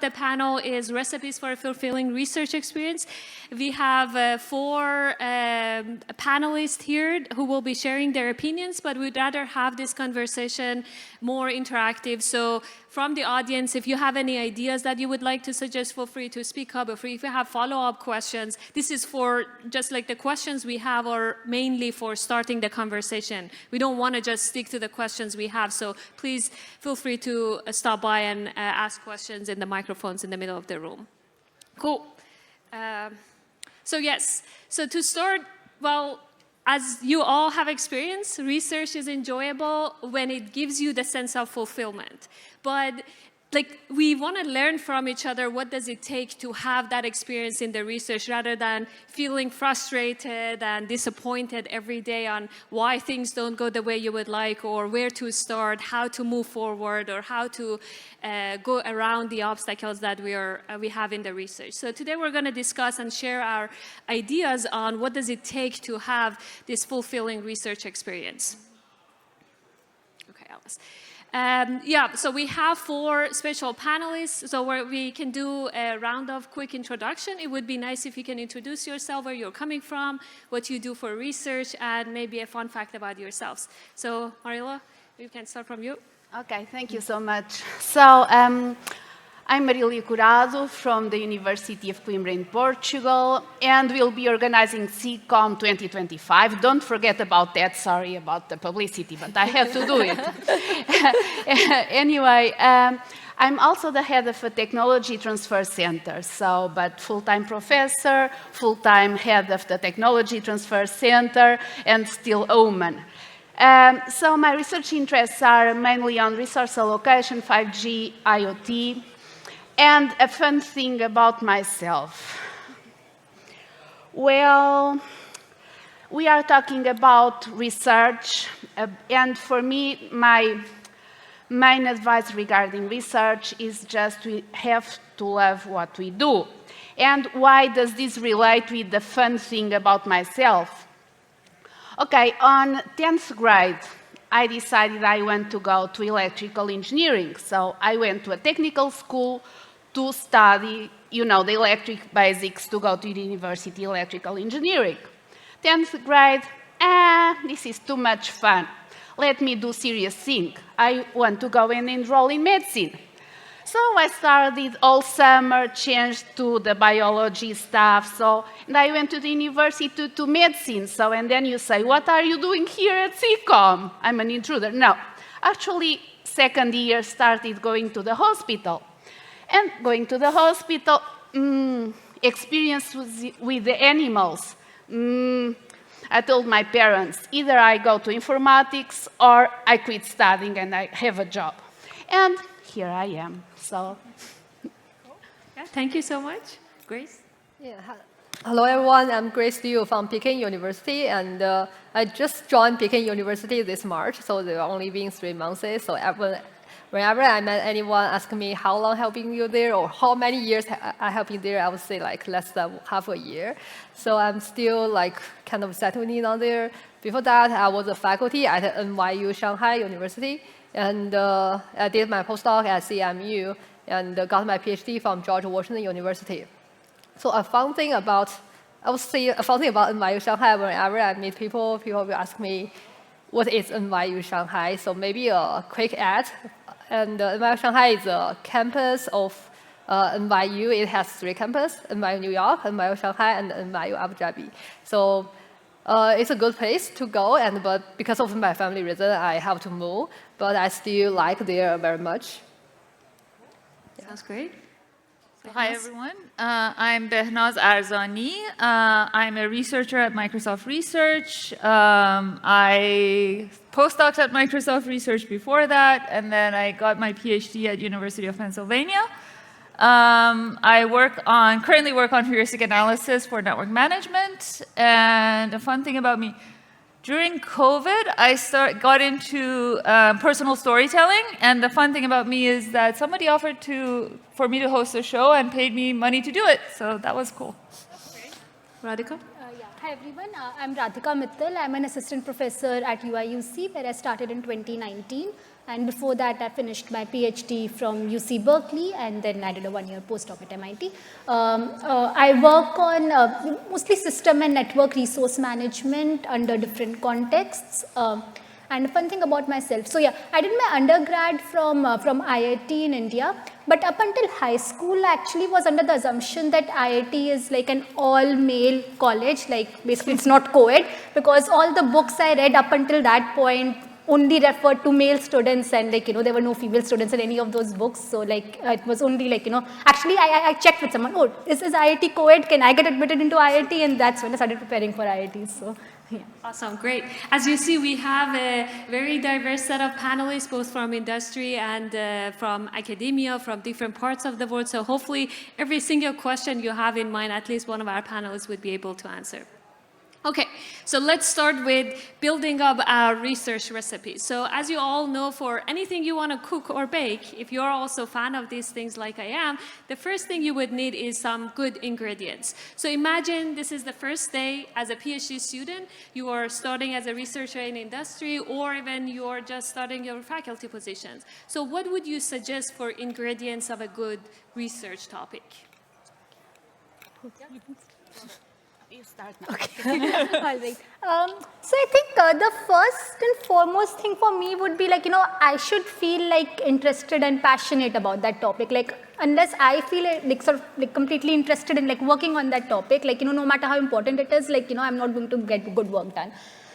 the panel is Recipes for a Fulfilling Research Experience. We have 4 panelists here who will be sharing their opinions, but we'd rather have this conversation more interactive. So from the audience, if you have any ideas that you would like to suggest, feel free to speak up. If you have follow-up questions, this is for just like the questions we have are mainly for starting the conversation. We don't want to just stick to the questions we have, so please feel free to stop by and ask questions in the microphones in the middle of the room. Cool. So yes, so to start, well, as you all have experienced, research is enjoyable when it gives you the sense of fulfillment. But like, we want to learn from each other what does it take to have that experience in the research rather than feeling frustrated and disappointed every day on why things don't go the way you would like, or where to start, how to move forward, or how to go around the obstacles that we have in the research. So today we're going to discuss and share our ideas on what does it take to have this fulfilling research experience. Okay, Alice. Yeah, so we have 4 special panelists, so we can do a round of quick introduction. It would be nice if you can introduce yourself, where you're coming from, what you do for research, and maybe a fun fact about yourselves. So, Marilla, we can start from you. Okay, thank you so much. So, I'm Marilia Curado from the University of Coimbra in Portugal, and we'll be organizing SIGCOMM' 2025. Don't forget about that. Sorry about the publicity, but I have to do it. Anyway, I'm also the head of a technology transfer center, but full-time professor, full-time head of the technology transfer center, and still a woman. So my research interests are mainly on resource allocation, 5G, IoT, and a fun thing about myself. Well, we are talking about research, and for me, my main advice regarding research is just we have to love what we do. And why does this relate with the fun thing about myself? Okay, on 10th grade, I decided I want to go to electrical engineering. So I went to a technical school to study, you know, the electric basics to go to the university electrical engineering. 10th grade, this is too much fun. Let me do serious thing. I want to go and enroll in medicine. So I started all summer, changed to the biology stuff. And I went to the university to medicine. And then you say, what are you doing here at SIGCOMM'? I'm an intruder. No, actually, second year started going to the hospital. And going to the hospital, experience with the animals. I told my parents, either I go to informatics or I quit studying and I have a job. And here I am. So, yeah, thank you so much. Grace? Yeah. Hello, everyone. I'm Grace Liu from Peking University, and I just joined Peking University this March, so they've only been 3 months. So whenever I met anyone asking me how long have been you there or how many years I have been there, I would say like less than half a year. So I'm still like kind of settling in on there. Before that, I was a faculty at NYU Shanghai University, and I did my postdoc at CMU and got my PhD from George Washington University. So a fun thing about, I would say a fun thing about NYU Shanghai, whenever I meet people will ask me, what is NYU Shanghai? So maybe a quick ad. And NYU Shanghai is a campus of NYU. It has 3 campuses, NYU New York, NYU Shanghai, and NYU Abu Dhabi. So it's a good place to go, but because of my family reason, I have to move. But I still like there very much. Sounds great. Hi, everyone. I'm Behnaz Arzani. I'm a researcher at Microsoft Research. I postdocs at Microsoft Research before that, and then I got my PhD at University of Pennsylvania. I currently work on heuristic analysis for network management. And a fun thing about me, during COVID, I got into personal storytelling, and the fun thing about me is that somebody offered for me to host a show and paid me money to do it, so that was cool. Radhika? Hi everyone, I'm Radhika Mittal. I'm an assistant professor at UIUC, where I started in 2019. And before that, I finished my PhD from UC Berkeley, and then I did a one-year postdoc at MIT. I work on mostly system and network resource management under different contexts. And a fun thing about myself, so yeah, I did my undergrad from IIT in India, but up until high school, I actually was under the assumption that IIT is like an all-male college, like basically it's not co-ed, because all the books I read up until that point only referred to male students, and like, you know, there were no female students in any of those books. So like, it was only like, you know, actually I checked with someone, oh, is IIT co-ed? Can I get admitted into IIT? And that's when I started preparing for IIT, so yeah. Awesome, great. As you see, we have a very diverse set of panelists, both from industry and from academia, from different parts of the world. So hopefully every single question you have in mind, at least one of our panelists would be able to answer. Okay, so let's start with building up our research recipes. So as you all know, for anything you want to cook or bake, if you're also a fan of these things like I am, the first thing you would need is some good ingredients. So imagine this is the first day as a PhD student, you are starting as a researcher in industry, or even you're just starting your faculty positions. So what would you suggest for ingredients of a good research topic? You start now. Okay. All right. So I think the first and foremost thing for me would be like, you know, I should feel like interested and passionate about that topic. Like, unless I feel like sort of like completely interested in like working on that topic, like, you know, no matter how important it is, like, you know, I'm not going to get good work done.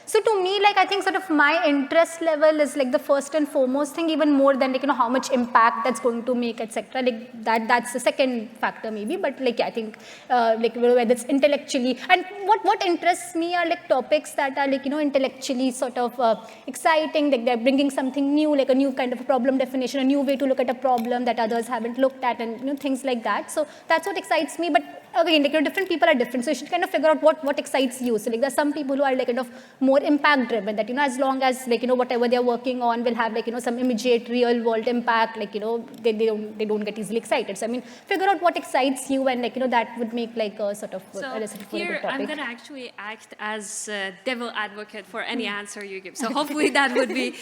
So to me, like, I think sort of my interest level is like the first and foremost thing, even more than like, you know, how much impact that's going to make, etc. Like that's the second factor maybe, but like, yeah, I think like whether it's intellectually, and what interests me are like topics that are like, you know, intellectually sort of exciting, like they're bringing something new, like a new kind of a problem definition, a new way to look at a problem that others haven't looked at, and, you know, things like that. So that's what excites me. But again, like, you know, different people are different, so you should kind of figure out what excites you. So like there's some people who are like kind of more impact driven, that, you know, as long as like, you know, whatever they're working on will have like, you know, some immediate real world impact, like, you know, they don't get easily excited. So I mean, figure out what excites you, and like, you know, that would make like a sort of a recipe for a good topic. I'm going to actually act as devil advocate for any answer you give. So hopefully that would be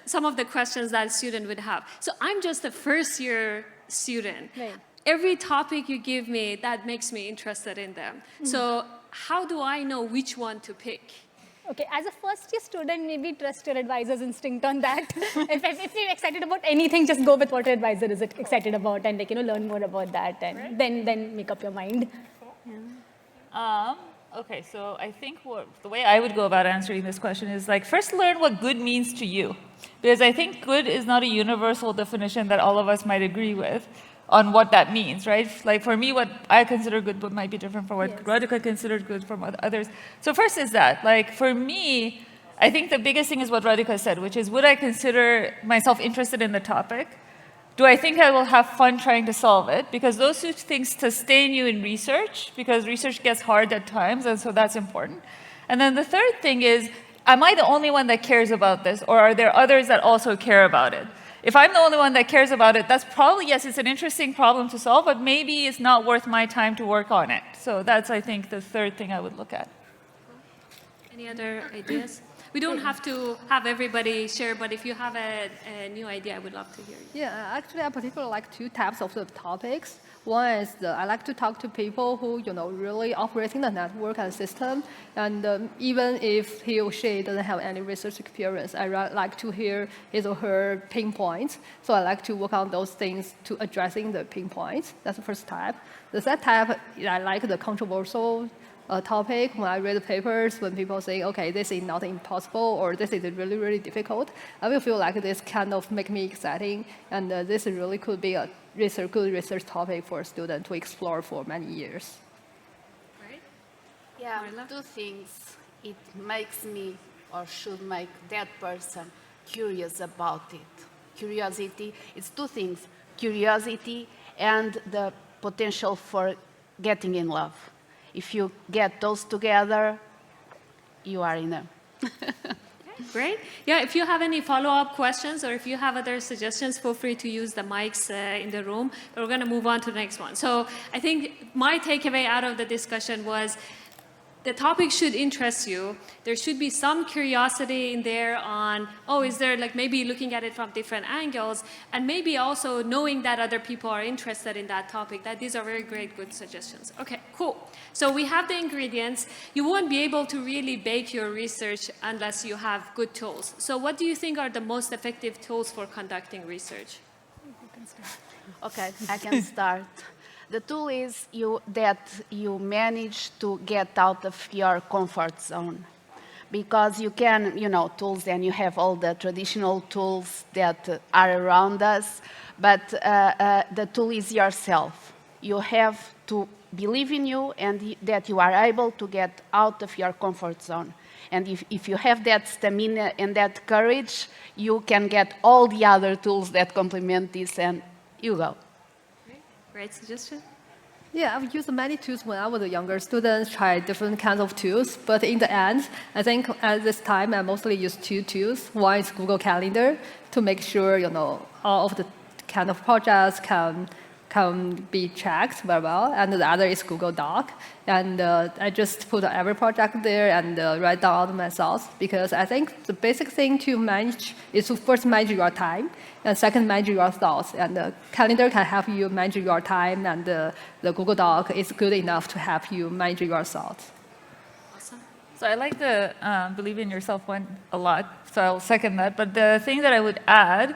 some of the questions that a student would have. So I'm just a first year student. Right. Every topic you give me, that makes me interested in them. So how do I know which one to pick? Okay, as a first year student, maybe trust your advisor's instinct on that. if you're excited about anything, just go with what your advisor is excited about, and like, you know, learn more about that, and then make up your mind. Yeah. Okay, so I think the way I would go about answering this question is like, first learn what good means to you. Because I think good is not a universal definition that all of us might agree with on what that means, right? Like for me, what I consider good might be different from what Radhika considered good from others. So first is that, like for me, I think the biggest thing is what Radhika said, which is, would I consider myself interested in the topic? Do I think I will have fun trying to solve it? Because those two things sustain you in research, because research gets hard at times, and so that's important. And then the third thing is, am I the only one that cares about this, or are there others that also care about it? If I'm the only one that cares about it, that's probably, yes, it's an interesting problem to solve, but maybe it's not worth my time to work on it. So that's, I think, the third thing I would look at. Any other ideas? We don't have to have everybody share, but if you have a new idea, I would love to hear you. Yeah, actually, I particularly like two types of the topics. One is I like to talk to people who, you know, really operating the network and system, and even if he or she doesn't have any research experience, I like to hear his or her pain points. So I like to work on those things to addressing the pain points. That's the first type. The second type, I like the controversial topic. When I read the papers, when people say, okay, this is not impossible, or this is really, really difficult, I will feel like this kind of make me exciting, and this really could be a good research topic for a student to explore for many years. Right? Yeah, Marla? two things. It makes me, or should make that person, curious about it. Curiosity, it's two things: curiosity and the potential for getting in love. If you get those together, you are in a... Great. Yeah, if you have any follow-up questions, or if you have other suggestions, feel free to use the mics in the room. But we're going to move on to the next one. So I think my takeaway out of the discussion was the topic should interest you. There should be some curiosity in there on, oh, is there like maybe looking at it from different angles, and maybe also knowing that other people are interested in that topic. That these are very great, good suggestions. Okay, cool. So we have the ingredients. You won't be able to really bake your research unless you have good tools. So what do you think are the most effective tools for conducting research? Okay, I can start. The tool is that you manage to get out of your comfort zone. Because you can, tools, and you have all the traditional tools that are around us, but the tool is yourself. You have to believe in you and that you are able to get out of your comfort zone. And if you have that stamina and that courage, you can get all the other tools that complement this, and you go. Great suggestion. Yeah, I've used many tools when I was a younger student, tried different kinds of tools. But in the end, I think at this time, I mostly use two tools. One is Google Calendar to make sure, all of the kind of projects can be tracked very well. And the other is Google Doc. And I just put every project there and write down all my thoughts, because I think the basic thing to manage is to first manage your time, and second, manage your thoughts. And the calendar can help you manage your time, and the Google Doc is good enough to help you manage your thoughts. Awesome. So I like the believe in yourself one a lot, so I'll second that. But the thing that I would add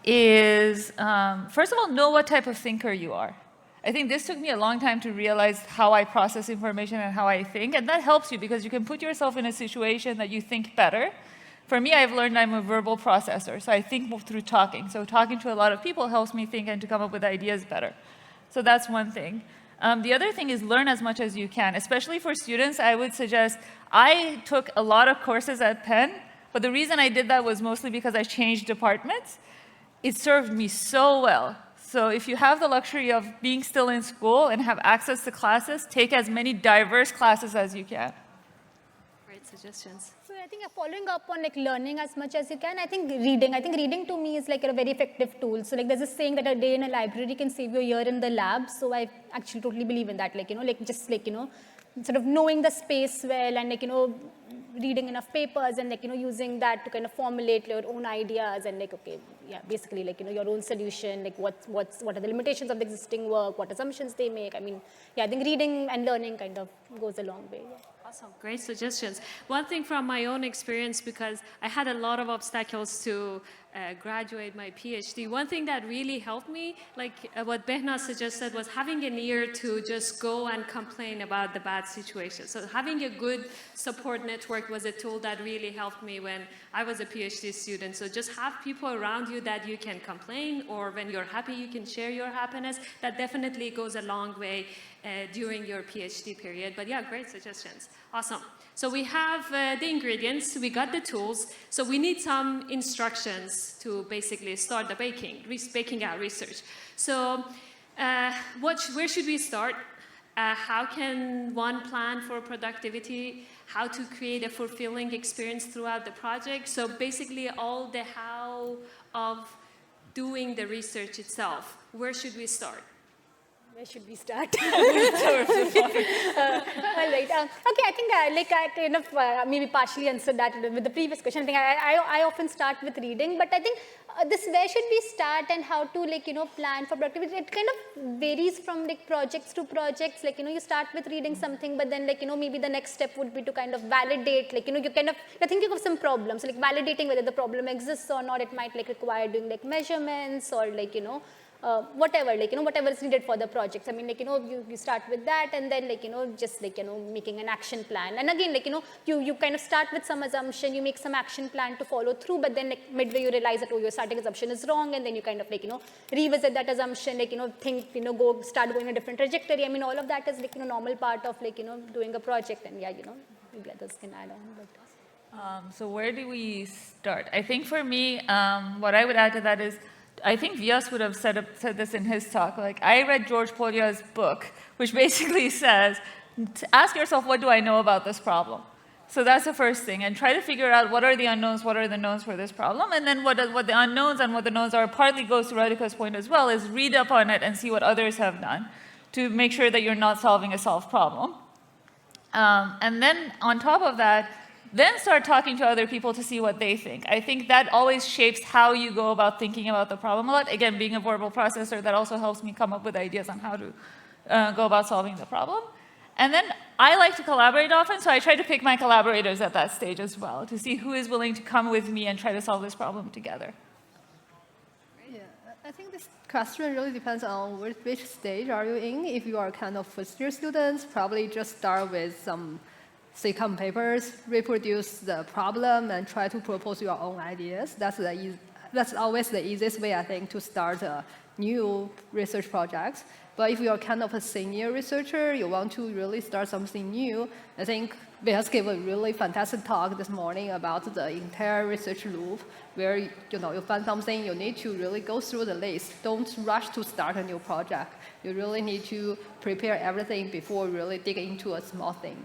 is, first of all, know what type of thinker you are. I think this took me a long time to realize how I process information and how I think, and that helps you because you can put yourself in a situation that you think better. For me, I've learned I'm a verbal processor, so I think through talking. So talking to a lot of people helps me think and to come up with ideas better. So that's one thing. The other thing is learn as much as you can, especially for students. I would suggest, I took a lot of courses at Penn, but the reason I did that was mostly because I changed departments. It served me so well. So if you have the luxury of being still in school and have access to classes, take as many diverse classes as you can. Great suggestions. So I think following up on learning as much as you can, I think reading to me is a very effective tool. So there's this saying that a day in a library can save you a year in the lab. So I actually totally believe in that. Sort of knowing the space well and reading enough papers and using that to kind of formulate your own ideas and basically your own solution, what are the limitations of the existing work, what assumptions they make. I mean, I think reading and learning kind of goes a long way. Yeah. Awesome, great suggestions. One thing from my own experience, because I had a lot of obstacles to graduate my PhD, one thing that really helped me, what Behna suggested, was having an ear to just go and complain about the bad situation. So having a good support network was a tool that really helped me when I was a PhD student. So just have people around you that you can complain, or when you're happy, you can share your happiness. That definitely goes a long way during your PhD period. But yeah, great suggestions. Awesome. So we have the ingredients, we got the tools, so we need some instructions to basically start the baking out research. So where should we start? How can one plan for productivity? How to create a fulfilling experience throughout the project? So basically all the how of doing the research itself. Where should we start? Where should we start? All right. Okay, I think I kind of maybe partially answered that with the previous question. I think I often start with reading, but I think this where should we start and how to plan for productivity. It kind of varies from projects to projects. You start with reading something, but then maybe the next step would be to kind of validate. You're thinking of some problems, so validating whether the problem exists or not. It might require doing measurements or whatever, whatever is needed for the projects. I mean, you start with that and then, just making an action plan. And again, you kind of start with some assumption, you make some action plan to follow through, but then midway you realize that, oh, your starting assumption is wrong, and then you kind of revisit that assumption, think, start going in a different trajectory. I mean, all of that is normal part of doing a project, and yeah, maybe others can add on. But. So where do we start? I think for me, what I would add to that is, I think Vyas would have said this in his talk. I read George Polya's book, which basically says, ask yourself, what do I know about this problem? So that's the first thing. And try to figure out what are the unknowns, what are the knowns for this problem. And then what the unknowns and what the knowns are partly goes to Radhika's point as well, is read up on it and see what others have done to make sure that you're not solving a solved problem. And then on top of that, then start talking to other people to see what they think. I think that always shapes how you go about thinking about the problem a lot. Again, being a verbal processor, that also helps me come up with ideas on how to go about solving the problem. And then I like to collaborate often, so I try to pick my collaborators at that stage as well, to see who is willing to come with me and try to solve this problem together. Yeah, I think this question really depends on which stage are you in. If you are kind of first-year students, probably just start with some SIGCOMM papers, reproduce the problem, and try to propose your own ideas. That's always the easiest way, I think, to start a new research project. But if you're kind of a senior researcher, you want to really start something new, I think Beas gave a really fantastic talk this morning about the entire research loop, where you find something, you need to really go through the list. Don't rush to start a new project. You really need to prepare everything before really dig into a small thing.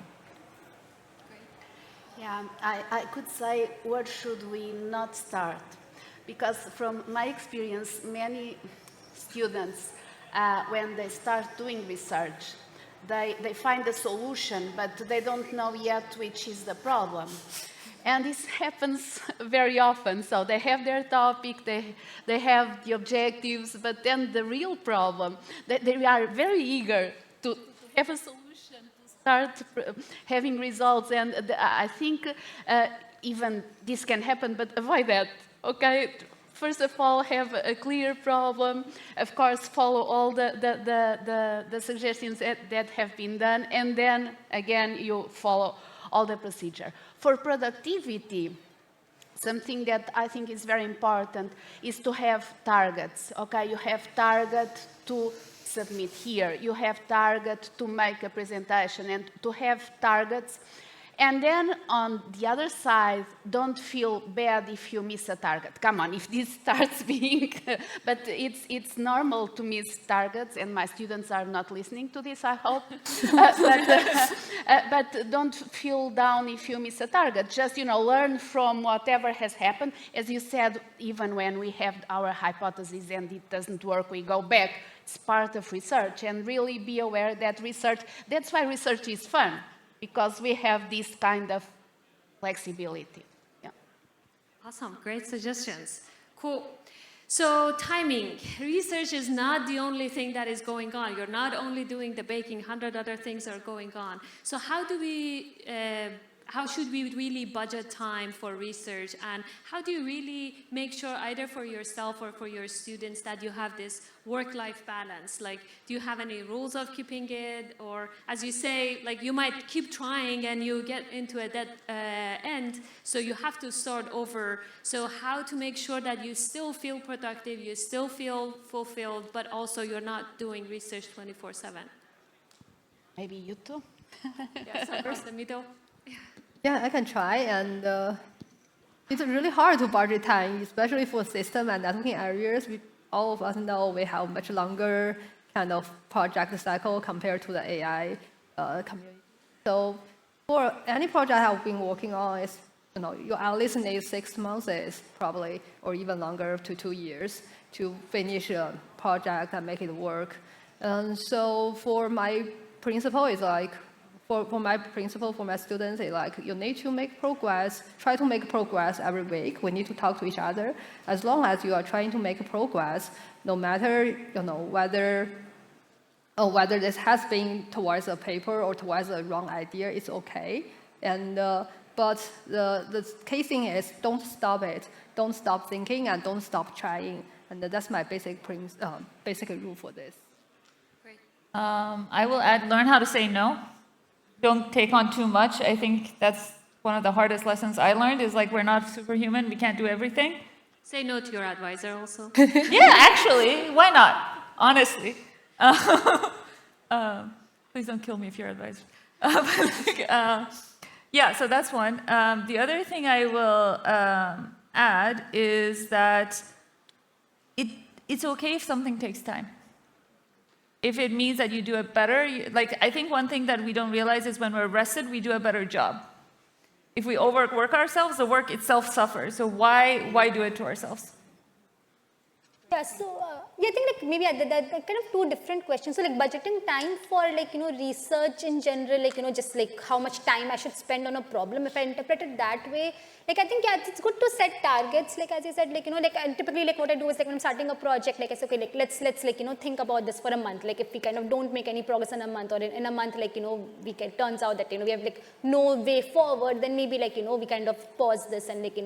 Yeah, I could say, where should we not start? Because from my experience, many students, when they start doing research, they find a solution, but they don't know yet which is the problem. And this happens very often. So they have their topic, they have the objectives, but then the real problem, they are very eager to have a solution, start having results, and I think even this can happen, but avoid that, okay? First of all, have a clear problem, of course, follow all the suggestions that have been done, and then, again, you follow all the procedure. For productivity, something that I think is very important is to have targets, okay? You have target to submit here. You have target to make a presentation, and to have targets. And then on the other side, don't feel bad if you miss a target. Come on, if this starts being, but it's normal to miss targets, and my students are not listening to this, I hope. But don't feel down if you miss a target. Just, learn from whatever has happened. As you said, even when we have our hypothesis and it doesn't work, we go back. It's part of research, and really be aware that that's why research is fun, because we have this kind of flexibility. Yeah. Awesome, great suggestions. Cool. So timing, research is not the only thing that is going on. You're not only doing the baking, 100 other things are going on. So how should we really budget time for research, and how do you really make sure, either for yourself or for your students, that you have this work-life balance? Like, do you have any rules of keeping it? Or, as you say, like, you might keep trying and you get into a dead end, so you have to start over. So how to make sure that you still feel productive, you still feel fulfilled, but also you're not doing research 24/7? Maybe you too? Yes, across the middle. Yeah, I can try, and it's really hard to budget time, especially for system and networking areas. All of us know we have much longer kind of project cycle compared to the AI community. So for any project I've been working on, you at least need 6 months, probably, or even longer, to 2 years to finish a project and make it work. And so for my principle, it's like, for my principle, for my students, it's like, you need to make progress, try to make progress every week. We need to talk to each other. As long as you are trying to make progress, no matter, whether this has been towards a paper or towards a wrong idea, it's okay. And, but the key thing is, don't stop it. Don't stop thinking, and don't stop trying. And that's my basic rule for this. Great. I will add, learn how to say no. Don't take on too much. I think that's one of the hardest lessons I learned, is like, we're not superhuman. We can't do everything. Say no to your advisor also. Yeah, actually, why not? Honestly. Please don't kill me if you're advisor. Yeah, so that's one. The other thing I will add is that it's okay if something takes time. If it means that you do it better, I think one thing that we don't realize is when we're rested, we do a better job. If we overwork ourselves, the work itself suffers. So why do it to ourselves? Yeah, so yeah, I think like maybe that kind of two different questions. So like budgeting time for like, research in general, like, just like how much time I should spend on a problem. If I interpret it that way, like I think, yeah, it's good to set targets. Like as I said, like, like typically like what I do is like when I'm starting a project, like I say, okay, like let's like, think about this for a month. Like if we kind of don't make any progress in a month, or in a month, like, turns out that, we have like no way forward, then maybe like, we kind of pause this and like,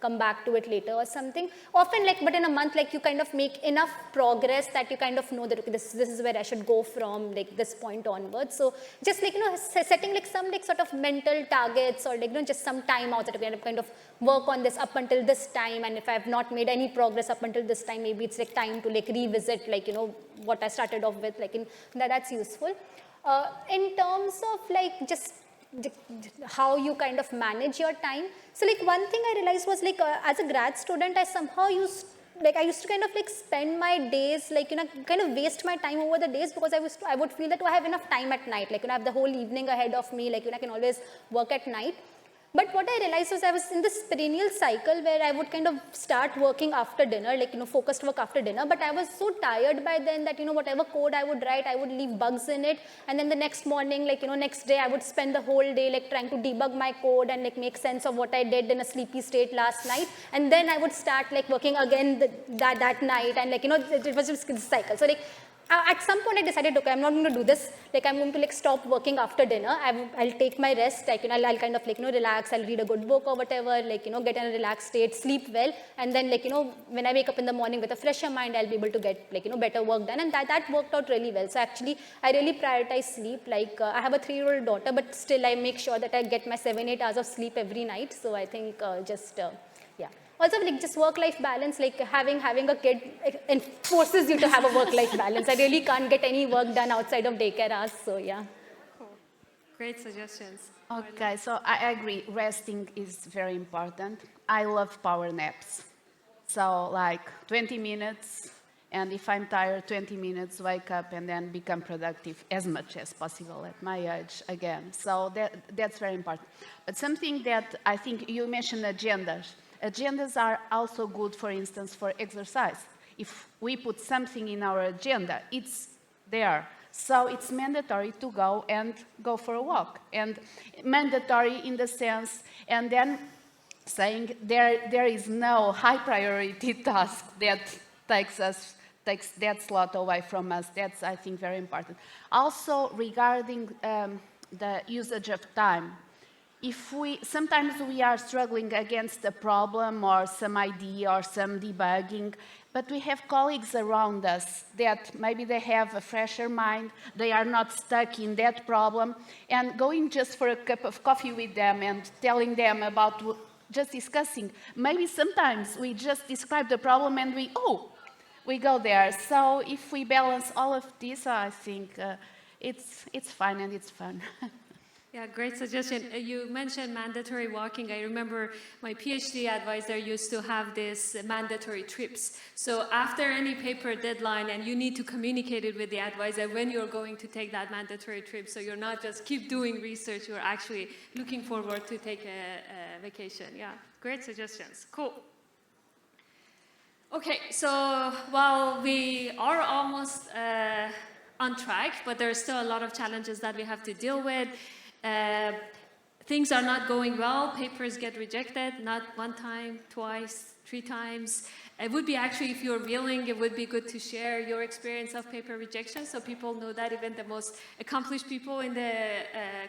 come back to it later or something. Often like, but in a month, like you kind of make enough progress that you kind of know that, okay, this is where I should go from like this point onwards. So just like, setting like some like sort of mental targets, or like, just some time out that I kind of work on this up until this time. And if I have not made any progress up until this time, maybe it's like time to like revisit like, what I started off with, like that's useful. In terms of like just how you kind of manage your time. So like one thing I realized was like as a grad student, I somehow used to kind of like spend my days like, kind of waste my time over the days, because I would feel that, I have enough time at night, like, I have the whole evening ahead of me, like, I can always work at night. But what I realized was I was in this perennial cycle where I would kind of start working after dinner, like, focused work after dinner. But I was so tired by then that, whatever code I would write, I would leave bugs in it. And then the next morning, like, next day, I would spend the whole day, like, trying to debug my code and, like, make sense of what I did in a sleepy state last night. And then I would start, like, working again that night. And, like, it was just this cycle. So, like, at some point I decided, okay, I'm not going to do this. Like, I'm going to like stop working after dinner. I'll take my rest. Like, I'll kind of like, relax. I'll read a good book or whatever, like, get in a relaxed state, sleep well. And then like, when I wake up in the morning with a fresher mind, I'll be able to get like, better work done. And that worked out really well. So actually, I really prioritize sleep. Like, I have a 3-year-old daughter, but still I make sure that I get my 7-8 hours of sleep every night. So I think yeah. Also, like just work-life balance, like having a kid, it forces you to have a work-life balance. I really can't get any work done outside of daycare hours, so yeah. Cool. Great suggestions. Okay, so I agree, resting is very important. I love power naps. So like 20 minutes, and if I'm tired, 20 minutes, wake up and then become productive as much as possible at my age again. So that's very important. But something that I think you mentioned, agendas. Agendas are also good, for instance, for exercise. If we put something in our agenda, it's there. So it's mandatory to go for a walk. And mandatory in the sense, and then saying there is no high priority task that takes that slot away from us. That's, I think, very important. Also, regarding the usage of time. Sometimes we are struggling against a problem or some idea or some debugging, but we have colleagues around us that maybe they have a fresher mind, they are not stuck in that problem, and going just for a cup of coffee with them and telling them about just discussing. Maybe sometimes we just describe the problem and we go there. So if we balance all of this, I think it's fine and it's fun. Yeah, great suggestion. You mentioned mandatory walking. I remember my PhD advisor used to have these mandatory trips. So after any paper deadline, and you need to communicate it with the advisor when you're going to take that mandatory trip. So you're not just keep doing research, you're actually looking forward to take a vacation. Yeah, great suggestions. Cool. Okay, so while we are almost on track, but there are still a lot of challenges that we have to deal with. Things are not going well, papers get rejected, not 1 time, twice, 3 times. It would be actually, if you're willing, it would be good to share your experience of paper rejection so people know that even the most accomplished people in the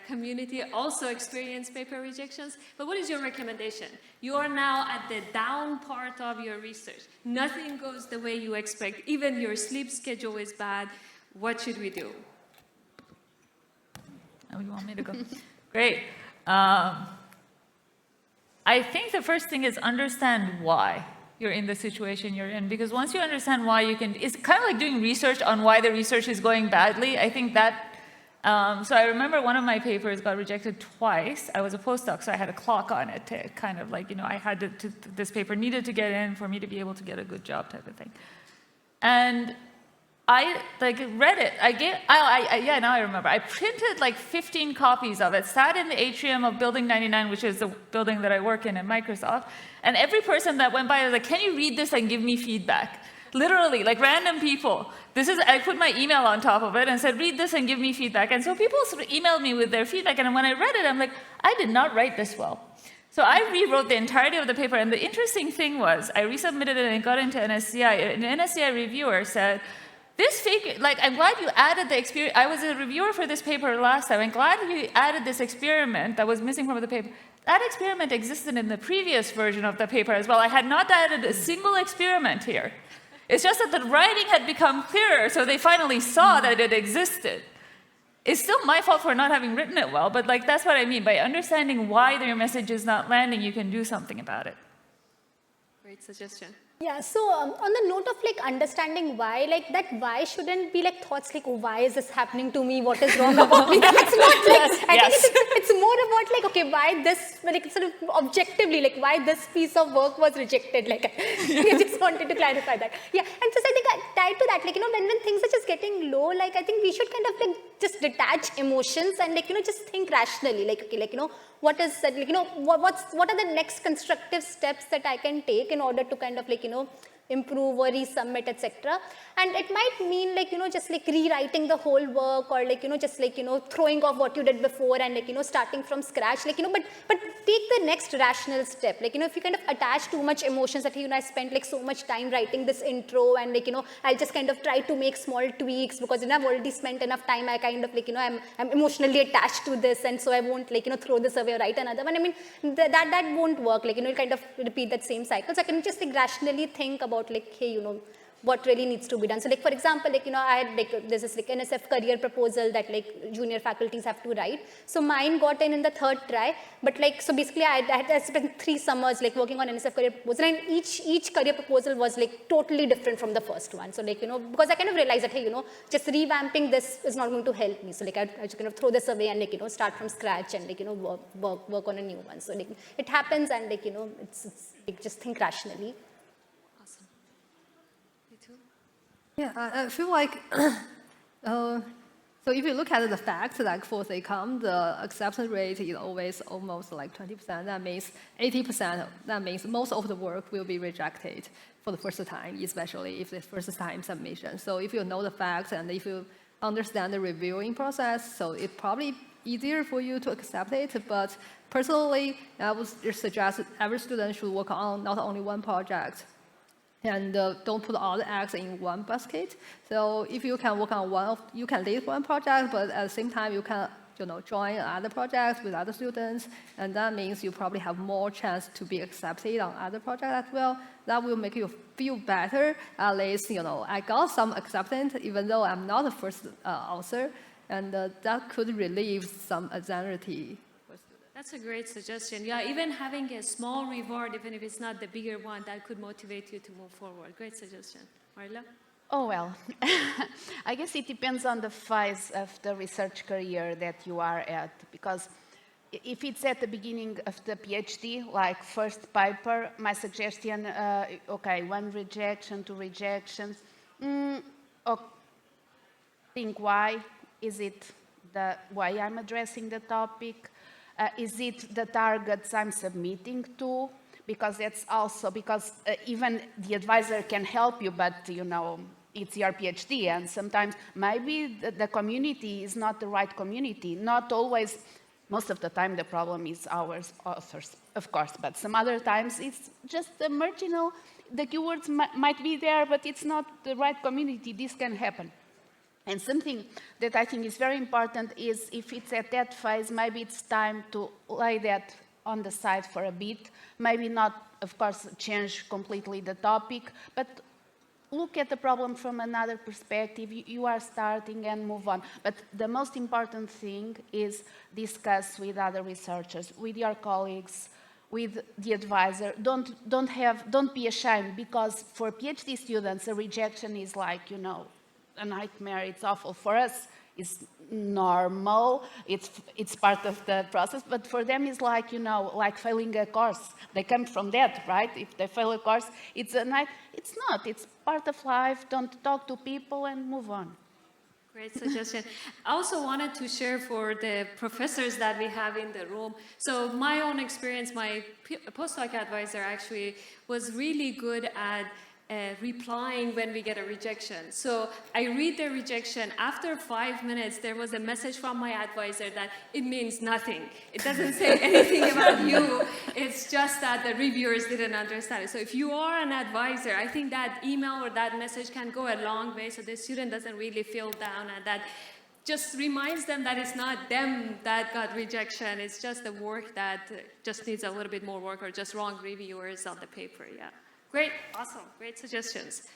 community also experience paper rejections. But what is your recommendation? You are now at the down part of your research. Nothing goes the way you expect. Even your sleep schedule is bad. What should we do? Oh, you want me to go? Great. I think the first thing is understand why you're in the situation you're in. Because once you understand why it's kind of like doing research on why the research is going badly. I think that, so I remember one of my papers got rejected twice. I was a postdoc, so I had a clock on it to kind of like, I had this paper needed to get in for me to be able to get a good job type of thing. And I read it. Yeah, now I remember. I printed like 15 copies of it, sat in the atrium of Building 99, which is the building that I work in at Microsoft. And every person that went by was like, can you read this and give me feedback? literally, like random people. I put my email on top of it and said, read this and give me feedback. And so people sort of emailed me with their feedback, and when I read it, I'm like, I did not write this well. So I rewrote the entirety of the paper, and the interesting thing was, I resubmitted it and it got into NSCI. An NSCI reviewer said, this fake, like, I'm glad you added the experience. I was a reviewer for this paper last time. I'm glad you added this experiment that was missing from the paper. That experiment existed in the previous version of the paper as well. I had not added a single experiment here. It's just that the writing had become clearer, so they finally saw that it existed. It's still my fault for not having written it well, but like that's what I mean. By understanding why your message is not landing, you can do something about it. Great suggestion. Yeah, so on the note of like understanding why, like that why shouldn't be like thoughts like, oh, why is this happening to me? What is wrong about me? It's not like, I think it's more about like, okay, why this, like sort of objectively, like why this piece of work was rejected. Like, I just wanted to clarify that. Yeah, and just I think tied to that, like, when things are just getting low, like I think we should kind of like just detach emotions and like, just think rationally, like, okay, like, what is that, like, what are the next constructive steps that I can take in order to kind of like, improve or resubmit, etc. And it might mean like, just like rewriting the whole work or like, just like, throwing off what you did before and like, starting from scratch, like, but take the next rational step. Like, if you kind of attach too much emotions that, I spent like so much time writing this intro and like, I'll just kind of try to make small tweaks because, I've already spent enough time. I kind of like, I'm emotionally attached to this and so I won't like, throw this away or write another one. I mean, that won't work. Like, kind of repeat that same cycle. So I can just like rationally think about like, hey, what really needs to be done. So like, for example, like, I had like, there's this like NSF career proposal that like junior faculties have to write. So mine got in the third try, but like, so basically I spent 3 summers like working on NSF career proposal, and each career proposal was like totally different from the first one. So like, because I kind of realized that, hey, just revamping this is not going to help me. So like, I just kind of throw this away and like, start from scratch and like, work on a new one. So like, it happens and like, it's like, just think rationally. Yeah, I feel like, so if you look at the facts, like for SIGCOMM, the acceptance rate is always almost like 20%. That means 80%, that means most of the work will be rejected for the first time, especially if it's first time submission. So if you know the facts and if you understand the reviewing process, so it's probably easier for you to accept it. But personally, I would suggest every student should work on not only one project, and don't put all the eggs in one basket. So if you can work on you can lead one project, but at the same time you can, join other projects with other students, and that means you probably have more chance to be accepted on other projects as well. That will make you feel better. At least, I got some acceptance, even though I'm not the first author, and that could relieve some anxiety. That's a great suggestion. Yeah, even having a small reward, even if it's not the bigger one, that could motivate you to move forward. Great suggestion. Marla? Oh, well, I guess it depends on the phase of the research career that you are at, because if it's at the beginning of the PhD, like first paper, my suggestion, okay, 1 rejection, 2 rejections, think why. Is it the way I'm addressing the topic? Is it the targets I'm submitting to? Because that's also, because even the advisor can help you, but it's your PhD, and sometimes maybe the community is not the right community. Not always, most of the time the problem is ours, authors, of course, but some other times it's just the marginal, the keywords might be there, but it's not the right community. This can happen. And something that I think is very important is if it's at that phase, maybe it's time to lay that on the side for a bit. Maybe not, of course, change completely the topic, but look at the problem from another perspective. You are starting and move on. But the most important thing is discuss with other researchers, with your colleagues, with the advisor. Don't be ashamed, because for PhD students, a rejection is like, a nightmare. It's awful. For us, it's normal. It's part of the process. But for them, it's like, like failing a course. They come from that, right? If they fail a course, it's not. It's part of life. Don't talk to people and move on. Great suggestion. I also wanted to share for the professors that we have in the room. So my own experience, my postdoc advisor actually was really good at replying when we get a rejection. So I read the rejection. After 5 minutes, there was a message from my advisor that it means nothing. It doesn't say anything about you. It's just that the reviewers didn't understand it. So if you are an advisor, I think that email or that message can go a long way so the student doesn't really feel down, and that just reminds them that it's not them that got rejection. It's just the work that just needs a little bit more work, or just wrong reviewers on the paper. Yeah. Great, awesome, great suggestions.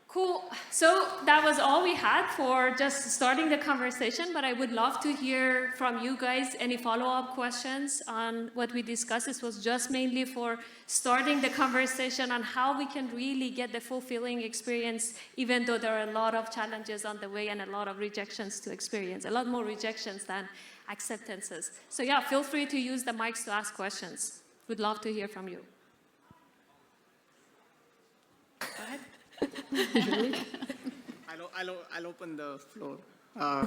Cool, so that was all we had for just starting the conversation, but I would love to hear from you guys any follow-up questions on what we discussed. This was just mainly for starting the conversation on how we can really get the fulfilling experience, even though there are a lot of challenges on the way and a lot of rejections to experience, a lot more rejections than acceptances. So yeah, feel free to use the mics to ask questions. We'd love to hear from you. Go ahead. I'll open the floor.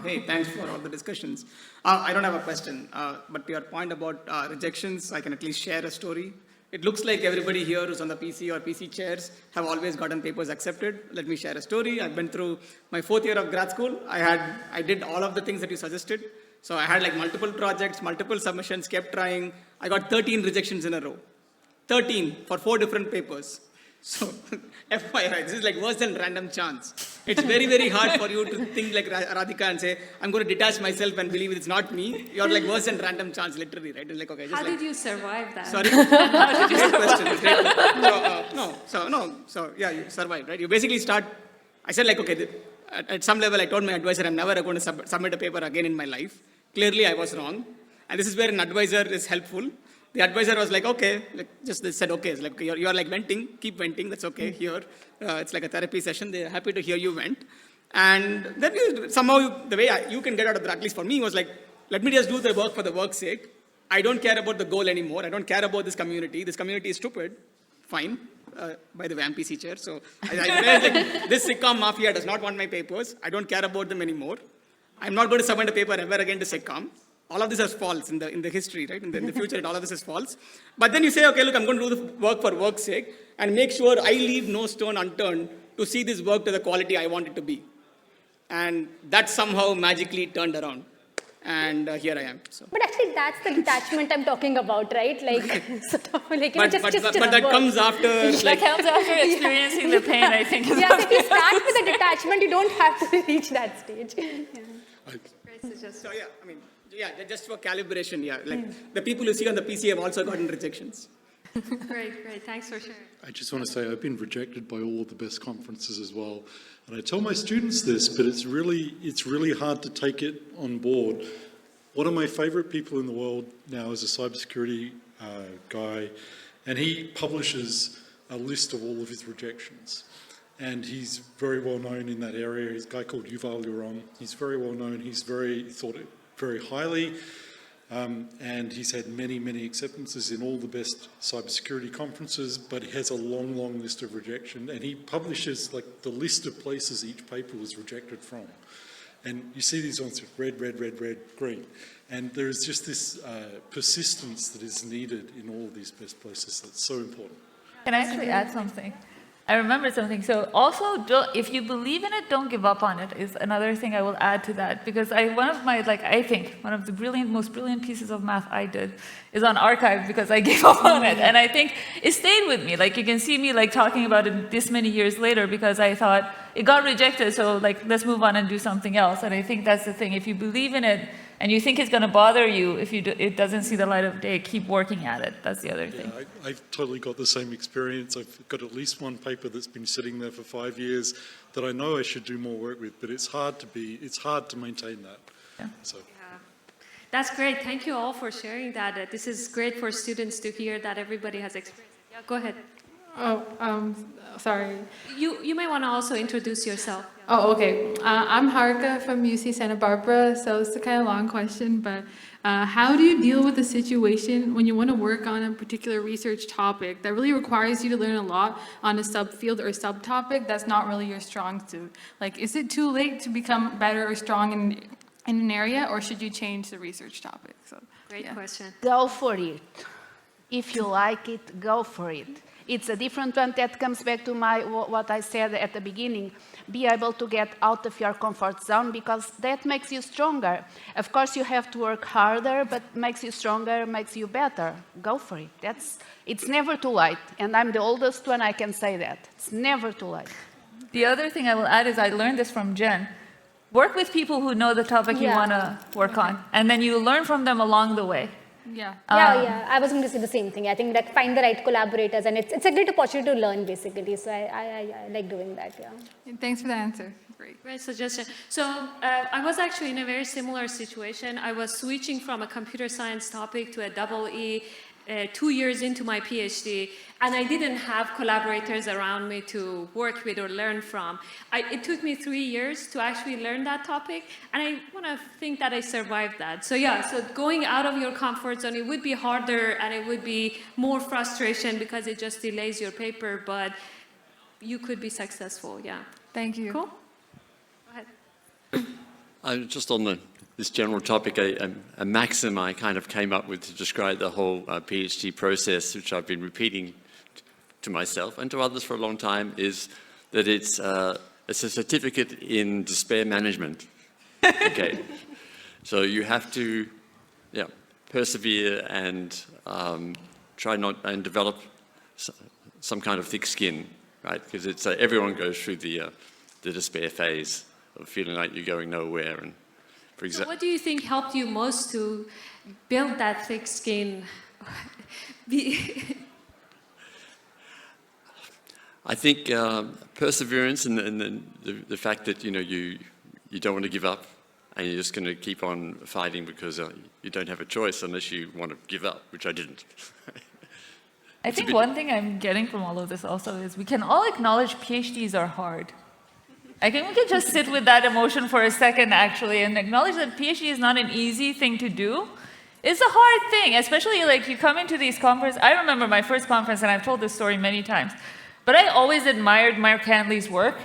Hey, thanks for all the discussions. I don't have a question, but to your point about rejections, I can at least share a story. It looks like everybody here who's on the PC or PC chairs have always gotten papers accepted. Let me share a story. I've been through my 4th year of grad school. I did all of the things that you suggested. So I had like multiple projects, multiple submissions, kept trying. I got 13 rejections in a row. 13 for 4 different papers. So, FYI, this is like worse than random chance. It's very, very hard for you to think like Radhika and say, I'm going to detach myself and believe it's not me. You're like worse than random chance, literally, right? It's like, okay, just How like, did you survive that? Sorry? Great question. Great question. So yeah, you survived, right? You basically start, I said like, okay, at some level I told my advisor I'm never going to submit a paper again in my life. Clearly I was wrong. And this is where an advisor is helpful. The advisor was like, okay, like just they said, okay, it's like you're like venting, keep venting, that's okay, here. It's like a therapy session, they're happy to hear you vent. And then somehow the way you can get out of that, at least for me, was like, let me just do the work for the work's sake. I don't care about the goal anymore. I don't care about this community. This community is stupid. Fine. By the way, I'm PC chair. So I realized like, this SIGCOMM mafia does not want my papers. I don't care about them anymore. I'm not going to submit a paper ever again to SIGCOMM. All of this is false in the history, right? In the future, all of this is false. But then you say, okay, look, I'm going to do the work for work's sake and make sure I leave no stone unturned to see this work to the quality I want it to be. And that somehow magically turned around. And here I am. So. But actually, that's the detachment I'm talking about, right? Like, sort of, like, but that comes after. That comes after experiencing the pain, I think. Yeah, if you start with a detachment, you don't have to reach that stage. Yeah. So yeah, I mean, yeah, just for calibration, yeah. Like the people you see on the PC have also gotten rejections. Great. Thanks for sharing. I just want to say I've been rejected by all of the best conferences as well. And I tell my students this, but it's really hard to take it on board. One of my favorite people in the world now is a cybersecurity guy, and he publishes a list of all of his rejections. And he's very well known in that area. He's a guy called Yuval Luron. He's very well known. He's thought very highly. And he's had many acceptances in all the best cybersecurity conferences, but he has a long list of rejection. And he publishes like the list of places each paper was rejected from. And you see these ones with red, green. And there is just this persistence that is needed in all of these best places that's so important. Can I actually add something? I remember something. So also, if you believe in it, don't give up on it is another thing I will add to that. Because I think one of the most brilliant pieces of math I did is on archive because I gave up on it. And I think it stayed with me. Like you can see me like talking about it this many years later because I thought it got rejected. So like, let's move on and do something else. And I think that's the thing. If you believe in it and you think it's going to bother you, if it doesn't see the light of day, keep working at it. That's the other thing. I've totally got the same experience. I've got at least one paper that's been sitting there for 5 years that I know I should do more work with, but it's hard to maintain that. Yeah. So. Yeah. That's great. Thank you all for sharing that. This is great for students to hear that everybody has experienced it. Yeah, go ahead. Oh, sorry. You may want to also introduce yourself. Oh, okay. I'm Harika from UC Santa Barbara, so it's a kind of long question, but how do you deal with the situation when you want to work on a particular research topic that really requires you to learn a lot on a subfield or subtopic that's not really your strong suit? Like, is it too late to become better or strong in an area, or should you change the research topic? So, Great question. Go for it. If you like it, go for it. It's a different one that comes back to what I said at the beginning. Be able to get out of your comfort zone, because that makes you stronger. Of course, you have to work harder, but makes you stronger, makes you better. Go for it. It's never too late. And I'm the oldest one, I can say that. It's never too late. The other thing I will add is I learned this from Jen. Work with people who know the topic you want to work on, and then you learn from them along the way. Yeah. Yeah. I was going to say the same thing. I think like find the right collaborators, and it's a great opportunity to learn basically. So I like doing that. Yeah. And thanks for the answer. Great. Great suggestion. So I was actually in a very similar situation. I was switching from a computer science topic to a double E 2 years into my PhD, and I didn't have collaborators around me to work with or learn from. It took me 3 years to actually learn that topic, and I want to think that I survived that. So yeah, so going out of your comfort zone, it would be harder and it would be more frustration because it just delays your paper, but you could be successful, yeah. Thank you. Cool? Go ahead. Just on this general topic, a maxim I kind of came up with to describe the whole PhD process, which I've been repeating to myself and to others for a long time, is that it's a certificate in despair management. Okay, so you have to, persevere and try not and develop some kind of thick skin, right? Because it's everyone goes through the despair phase of feeling like you're going nowhere. And so what do you think helped you most to build that thick skin? I think perseverance and the fact that you don't want to give up, and you're just going to keep on fighting because you don't have a choice unless you want to give up, which I didn't. I think one thing I'm getting from all of this also is we can all acknowledge PhDs are hard. I think we can just sit with that emotion for a second, actually, and acknowledge that PhD is not an easy thing to do. It's a hard thing, especially like you come into these conferences. I remember my first conference, and I've told this story many times, but I always admired Mark Hanley's work.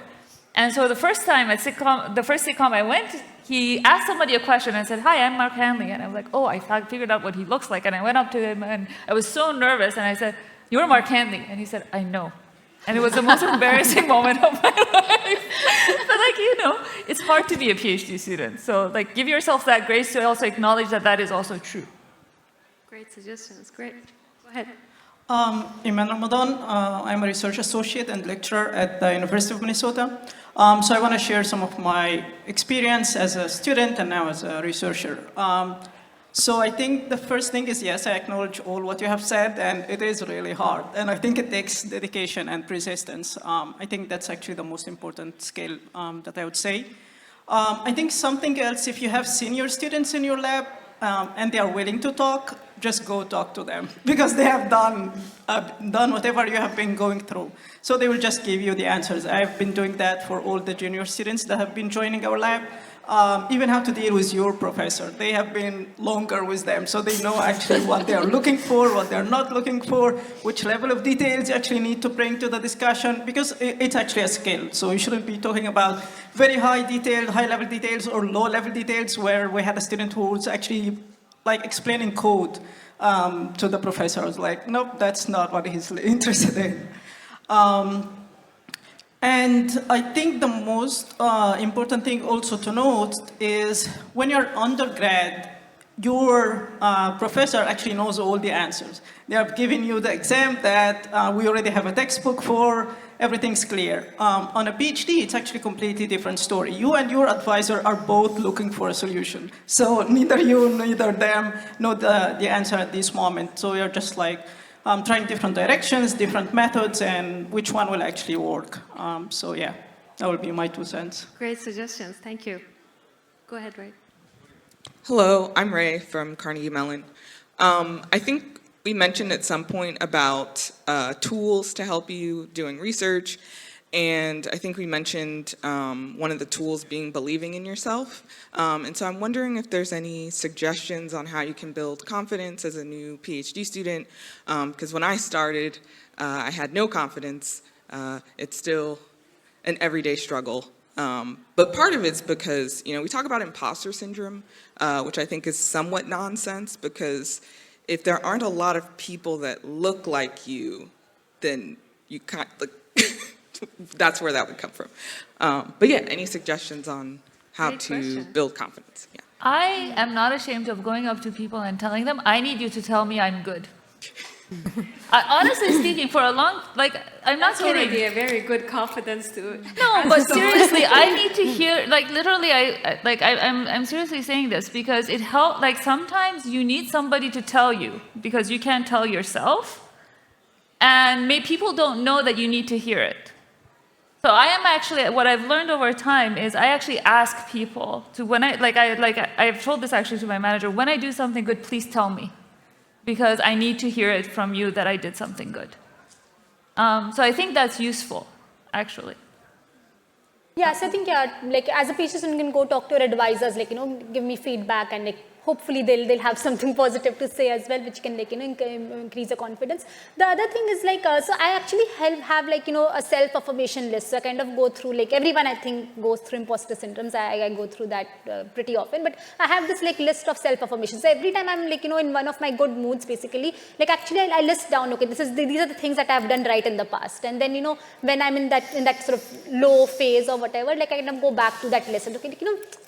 And so the first time at SIGCOMM', the first SIGCOMM' I went, he asked somebody a question and said, "Hi, I'm Mark Hanley." And I was like, oh, I figured out what he looks like. And I went up to him, and I was so nervous, and I said, "You're Mark Hanley." And he said, "I know." And it was the most embarrassing moment of my life. But it's hard to be a PhD student. So give yourself that grace to also acknowledge that that is also true. Great suggestions, great. Go ahead. Iman Ramadan, I'm a research associate and lecturer at the University of Minnesota. So I want to share some of my experience as a student and now as a researcher. So I think the first thing is, yes, I acknowledge all what you have said, and it is really hard. And I think it takes dedication and persistence. I think that's actually the most important skill that I would say. I think something else, if you have senior students in your lab and they are willing to talk, just go talk to them, because they have done whatever you have been going through. So they will just give you the answers. I've been doing that for all the junior students that have been joining our lab. Even how to deal with your professor. They have been longer with them, so they know actually what they are looking for, what they're not looking for, which level of details you actually need to bring to the discussion, because it's actually a skill. So you shouldn't be talking about very high-level details or low-level details, where we had a student who was actually explaining code to the professor. I was like, nope, that's not what he's interested in. And I think the most important thing also to note is when you're undergrad, your professor actually knows all the answers. They have given you the exam that we already have a textbook for, everything's clear. On a PhD, it's actually a completely different story. You and your advisor are both looking for a solution. So neither you, neither them know the answer at this moment. So you're just trying different directions, different methods, and which one will actually work. So yeah, that would be my 2 cents. Great suggestions, thank you. Go ahead, Ray. Hello, I'm Ray from Carnegie Mellon. I think we mentioned at some point about tools to help you doing research, and I think we mentioned one of the tools being believing in yourself. And so I'm wondering if there's any suggestions on how you can build confidence as a new PhD student, because when I started, I had no confidence. It's still an everyday struggle. But part of it's because, we talk about imposter syndrome, which I think is somewhat nonsense, because if there aren't a lot of people that look like you then you can't, like, that's where that would come from. But yeah, any suggestions on how Great to question. build confidence? Yeah. I am not ashamed of going up to people and telling them, I need you to tell me I'm good. Honestly speaking, for a long, like, I'm not That's kidding. already a very good confidence to. No, but seriously, I need to hear, like, literally, I'm seriously saying this because it helps, like, sometimes you need somebody to tell you because you can't tell yourself. And people don't know that you need to hear it. So I am actually, what I've learned over time is I actually ask people to, when I've told this actually to my manager, when I do something good, please tell me. Because I need to hear it from you that I did something good. So I think that's useful, actually. Yeah, so I think, yeah, like as a PhD student, you can go talk to your advisors, like, give me feedback, and like hopefully they'll have something positive to say as well, which can, like, increase the confidence. The other thing is, like, so I actually have like, a self-affirmation list. So I kind of go through, like, everyone I think goes through imposter syndromes. I go through that pretty often, but I have this like list of self-affirmations. So every time I'm like, in one of my good moods, basically, like actually I list down, okay, these are the things that I've done right in the past. And then, when I'm in that sort of low phase or whatever, like I kind of go back to that list and okay,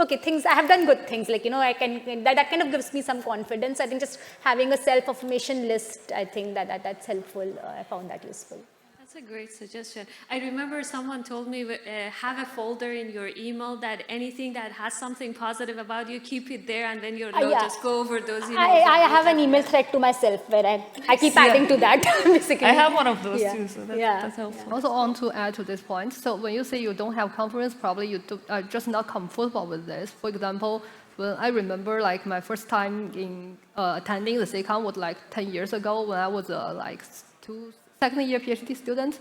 okay, things, I have done good things, like, I can, that kind of gives me some confidence. I think just having a self-affirmation list, I think that's helpful. I found that useful. That's a great suggestion. I remember someone told me, have a folder in your email that anything that has something positive about you, keep it there, and then you'll Yeah. just go over those emails. I have an email thread to myself where I keep adding to that, basically. I have one of those Yeah. too, so that's helpful. Also, on to add to this point, so when you say you don't have confidence, probably you are just not comfortable with this. For example, when I remember like my first time in attending the SIGCOMM was like 10 years ago when I was second-year PhD student.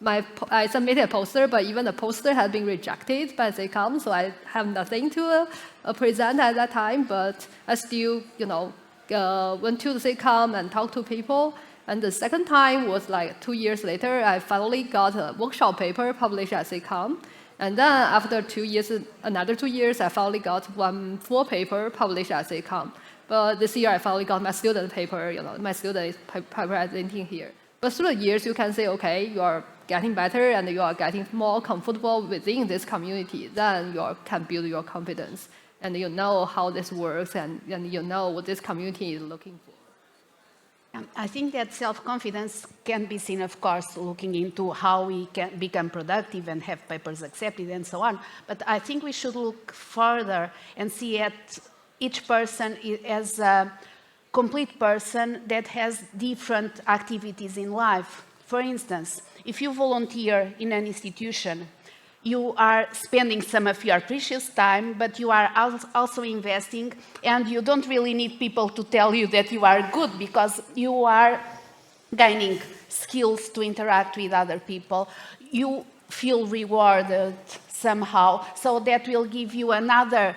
I submitted a poster, but even the poster had been rejected by SIGCOMM, so I have nothing to present at that time. But I still, went to the SIGCOMM and talked to people. And the second time was like 2 years later, I finally got a workshop paper published at SIGCOMM. And then after 2 years, another 2 years, I finally got one full paper published at SIGCOMM. But this year, I finally got my student paper. My student is presenting here. But through the years, you can say, okay, you are getting better and you are getting more comfortable within this community. Then you can build your confidence, and you know how this works, and you know what this community is looking for. I think that self-confidence can be seen, of course, looking into how we can become productive and have papers accepted and so on. But I think we should look further and see at each person as a complete person that has different activities in life. For instance, if you volunteer in an institution, you are spending some of your precious time, but you are also investing, and you don't really need people to tell you that you are good because you are gaining skills to interact with other people. You feel rewarded somehow, so that will give you another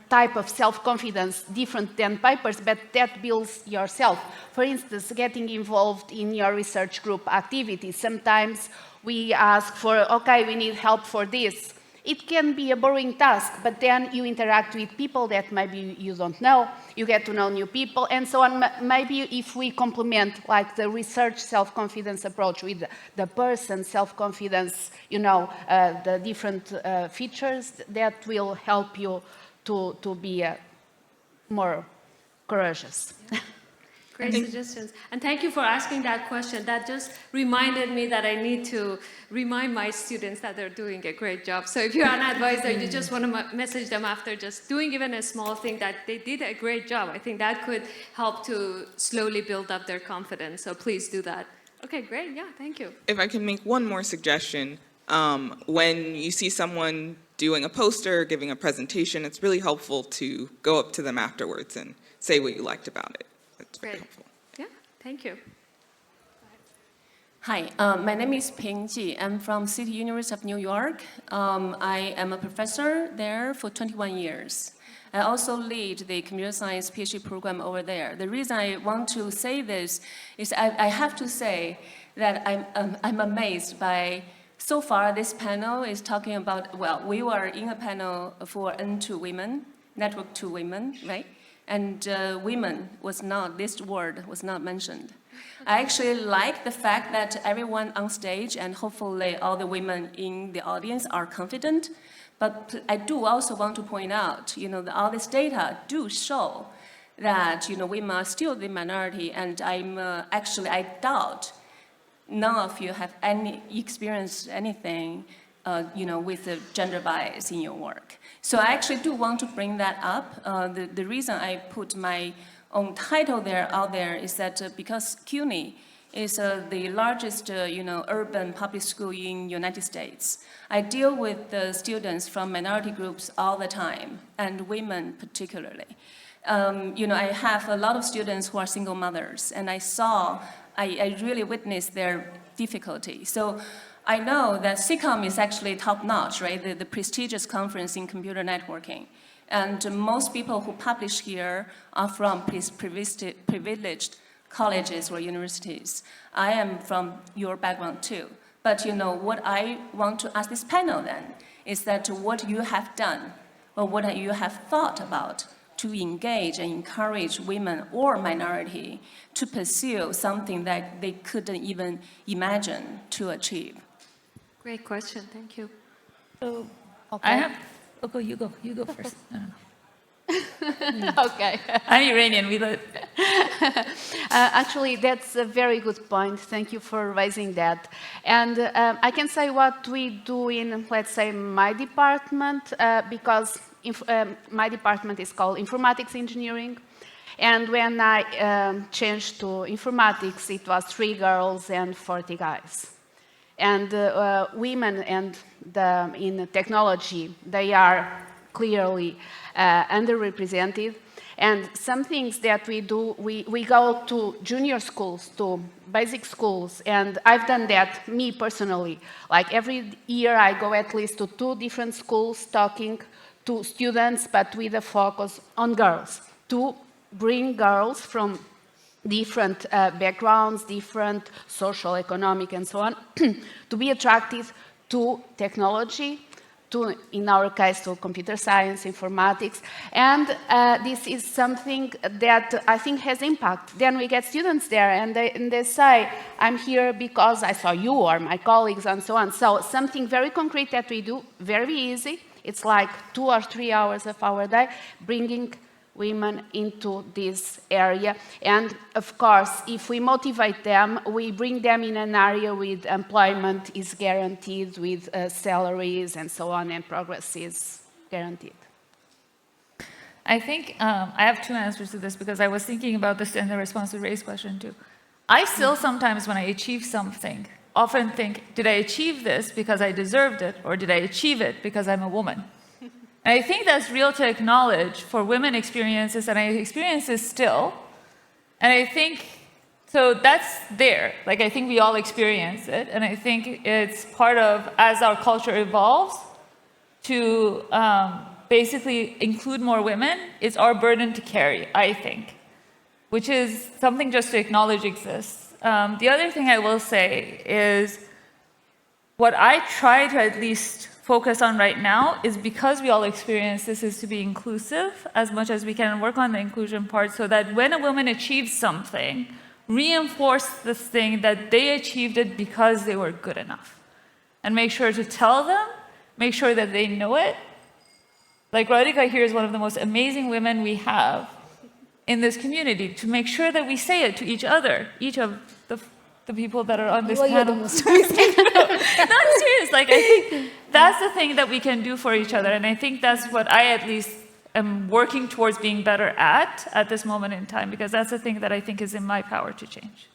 type of self-confidence different than papers, but that builds yourself. For instance, getting involved in your research group activities. Sometimes we ask for, okay, we need help for this. It can be a boring task, but then you interact with people that maybe you don't know, you get to know new people, and so on. Maybe if we complement like the research self-confidence approach with the person self-confidence, the different features, that will help you to be more courageous. Great suggestions. And thank you for asking that question. That just reminded me that I need to remind my students that they're doing a great job. So if you're an advisor, you just want to message them after just doing even a small thing that they did a great job. I think that could help to slowly build up their confidence. So please do that. Okay, great. Yeah, thank you. If I can make one more suggestion, when you see someone doing a poster or giving a presentation, it's really helpful to go up to them afterwards and say what you liked about it. That's very helpful. Yeah, thank you. Hi, my name is Ping Ji. I'm from City University of New York. I am a professor there for 21 years. I also lead the computer science PhD program over there. The reason I want to say this is I have to say that I'm amazed by, so far this panel is talking about, well, we were in a panel for N2Women, Network 2 Women, right? and women was not, this word was not mentioned. I actually like the fact that everyone on stage and hopefully all the women in the audience are confident, but I do also want to point out, that all this data do show that, women are still the minority, and I doubt none of you have experienced anything, with the gender bias in your work. So I actually do want to bring that up. The reason I put my own title out there is that because CUNY is the largest, urban public school in United States. I deal with the students from minority groups all the time, and women particularly. I have a lot of students who are single mothers, and I really witnessed their difficulty. So I know that SIGCOMM is actually top-notch, right? The prestigious conference in computer networking. And most people who publish here are from privileged colleges or universities. I am from your background too. But what I want to ask this panel then is that what you have done or what you have thought about to engage and encourage women or minority to pursue something that they couldn't even imagine to achieve. Great question, thank you. So, Okay. you go first. No. Okay. I'm Iranian, we let. Actually, that's a very good point. Thank you for raising that. And I can say what we do in, let's say, my department, because my department is called informatics engineering. And when I changed to informatics, it was 3 girls and 40 guys. And women and in technology, they are clearly underrepresented. And some things that we do, we go to junior schools, to basic schools, and I've done that, me personally. Like every year I go at least to 2 different schools talking to students, but with a focus on girls, to bring girls from different backgrounds, different social, economic, and so on, to be attracted to technology, to, in our case, to computer science, informatics, and this is something that I think has impact. Then we get students there, and they say, I'm here because I saw you or my colleagues, and so on. So something very concrete that we do, very easy. It's like 2 or 3 hours of our day, bringing women into this area. And of course, if we motivate them, we bring them in an area with employment is guaranteed, with salaries and so on, and progress is guaranteed. I think I have 2 answers to this because I was thinking about this in the response to Ray's question too. I still sometimes when I achieve something, often think, did I achieve this because I deserved it, or did I achieve it because I'm a woman? And I think that's real to acknowledge for women experiences, and I experience this still. And I think, so that's there. Like, I think we all experience it. And I think it's part of, as our culture evolves, to basically include more women, it's our burden to carry, I think, which is something just to acknowledge exists. The other thing I will say is, what I try to at least focus on right now is, because we all experience this, is to be inclusive as much as we can and work on the inclusion part, so that when a woman achieves something, reinforce this thing that they achieved it because they were good enough. And make sure to tell them, make sure that they know it. Like Radhika here is one of the most amazing women we have in this community, to make sure that we say it to each other, each of the people that are on this panel. No, I'm serious. Like, I think that's the thing that we can do for each other. And I think that's what I at least am working towards being better at this moment in time, because that's the thing that I think is in my power to change.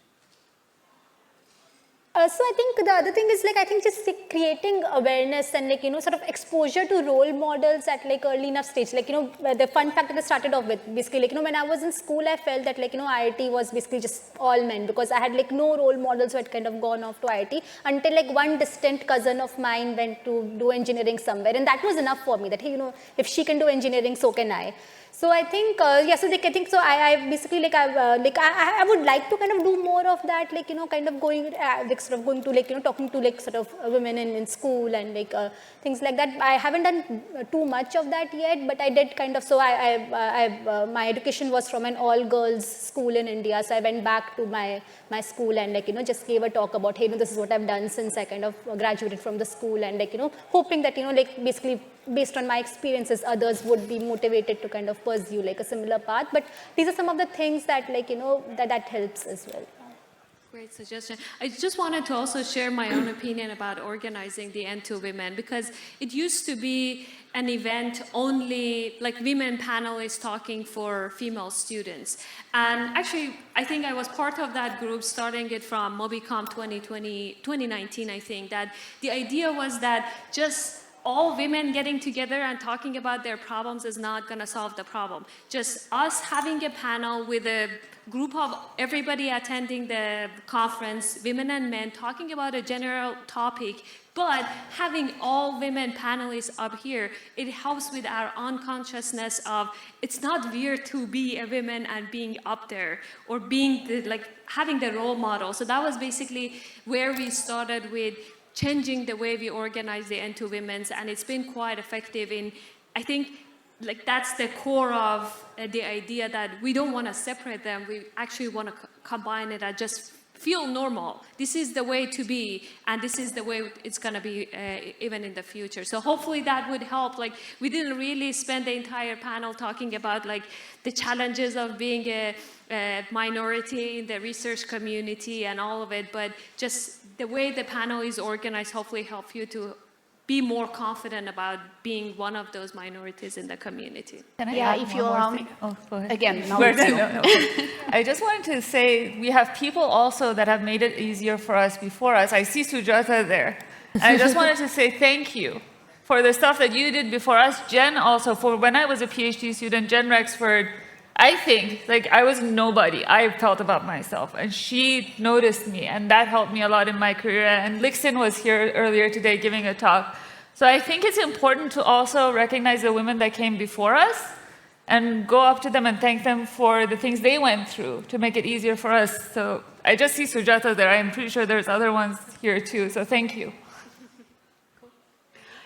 So I think the other thing is, like, I think just like creating awareness and, like, sort of exposure to role models at, like, early enough stage. Like, the fun fact that I started off with, basically, like, when I was in school, I felt that, like, IIT was basically just all men, because I had, like, no role models who had kind of gone off to IIT, until, like, one distant cousin of mine went to do engineering somewhere. And that was enough for me, that, hey, if she can do engineering, so can I. So I think, yeah, so like, I think, so I basically, like, I would like to kind of do more of that, like, kind of going, like, sort of going to like, talking to like sort of women in school and like things like that. I haven't done too much of that yet, but I did kind of, so my education was from an all-girls school in India, so I went back to my school and like, just gave a talk about, hey, this is what I've done since I kind of graduated from the school, and like, hoping that, like basically based on my experiences, others would be motivated to kind of pursue like a similar path. But these are some of the things that like, that helps as well. Great suggestion. I just wanted to also share my own opinion about organizing the N2Women, because it used to be an event only like women panelists talking for female students. And actually, I think I was part of that group starting it from SIGCOMM'24 2019, I think, that the idea was that just all women getting together and talking about their problems is not going to solve the problem. Just us having a panel with a group of everybody attending the conference, women and men, talking about a general topic, but having all women panelists up here, it helps with our unconsciousness of it's not weird to be a woman and being up there or being like having the role model. So that was basically where we started with changing the way we organize the N2Women's, and it's been quite effective in, I think, like that's the core of the idea that we don't want to separate them. We actually want to combine it and just feel normal. This is the way to be, and this is the way it's going to be even in the future. So hopefully that would help. Like, we didn't really spend the entire panel talking about like the challenges of being a minority in the research community and all of it, but just the way the panel is organized hopefully help you to be more confident about being one of those minorities in the community. Can I Yeah, add if one you more allow thing? me. Oh, go ahead. Again, no, Where's it's you. no. I just wanted to say we have people also that have made it easier for us before us. I see Sujata there. And I just wanted to say thank you for the stuff that you did before us. Jen also, for when I was a PhD student, Jen Rexford, I think, like, I was nobody, I felt about myself, and she noticed me, and that helped me a lot in my career. And Lixin was here earlier today giving a talk. So I think it's important to also recognize the women that came before us and go up to them and thank them for the things they went through to make it easier for us. So I just see Sujata there. I'm pretty sure there's other ones here too, so thank you.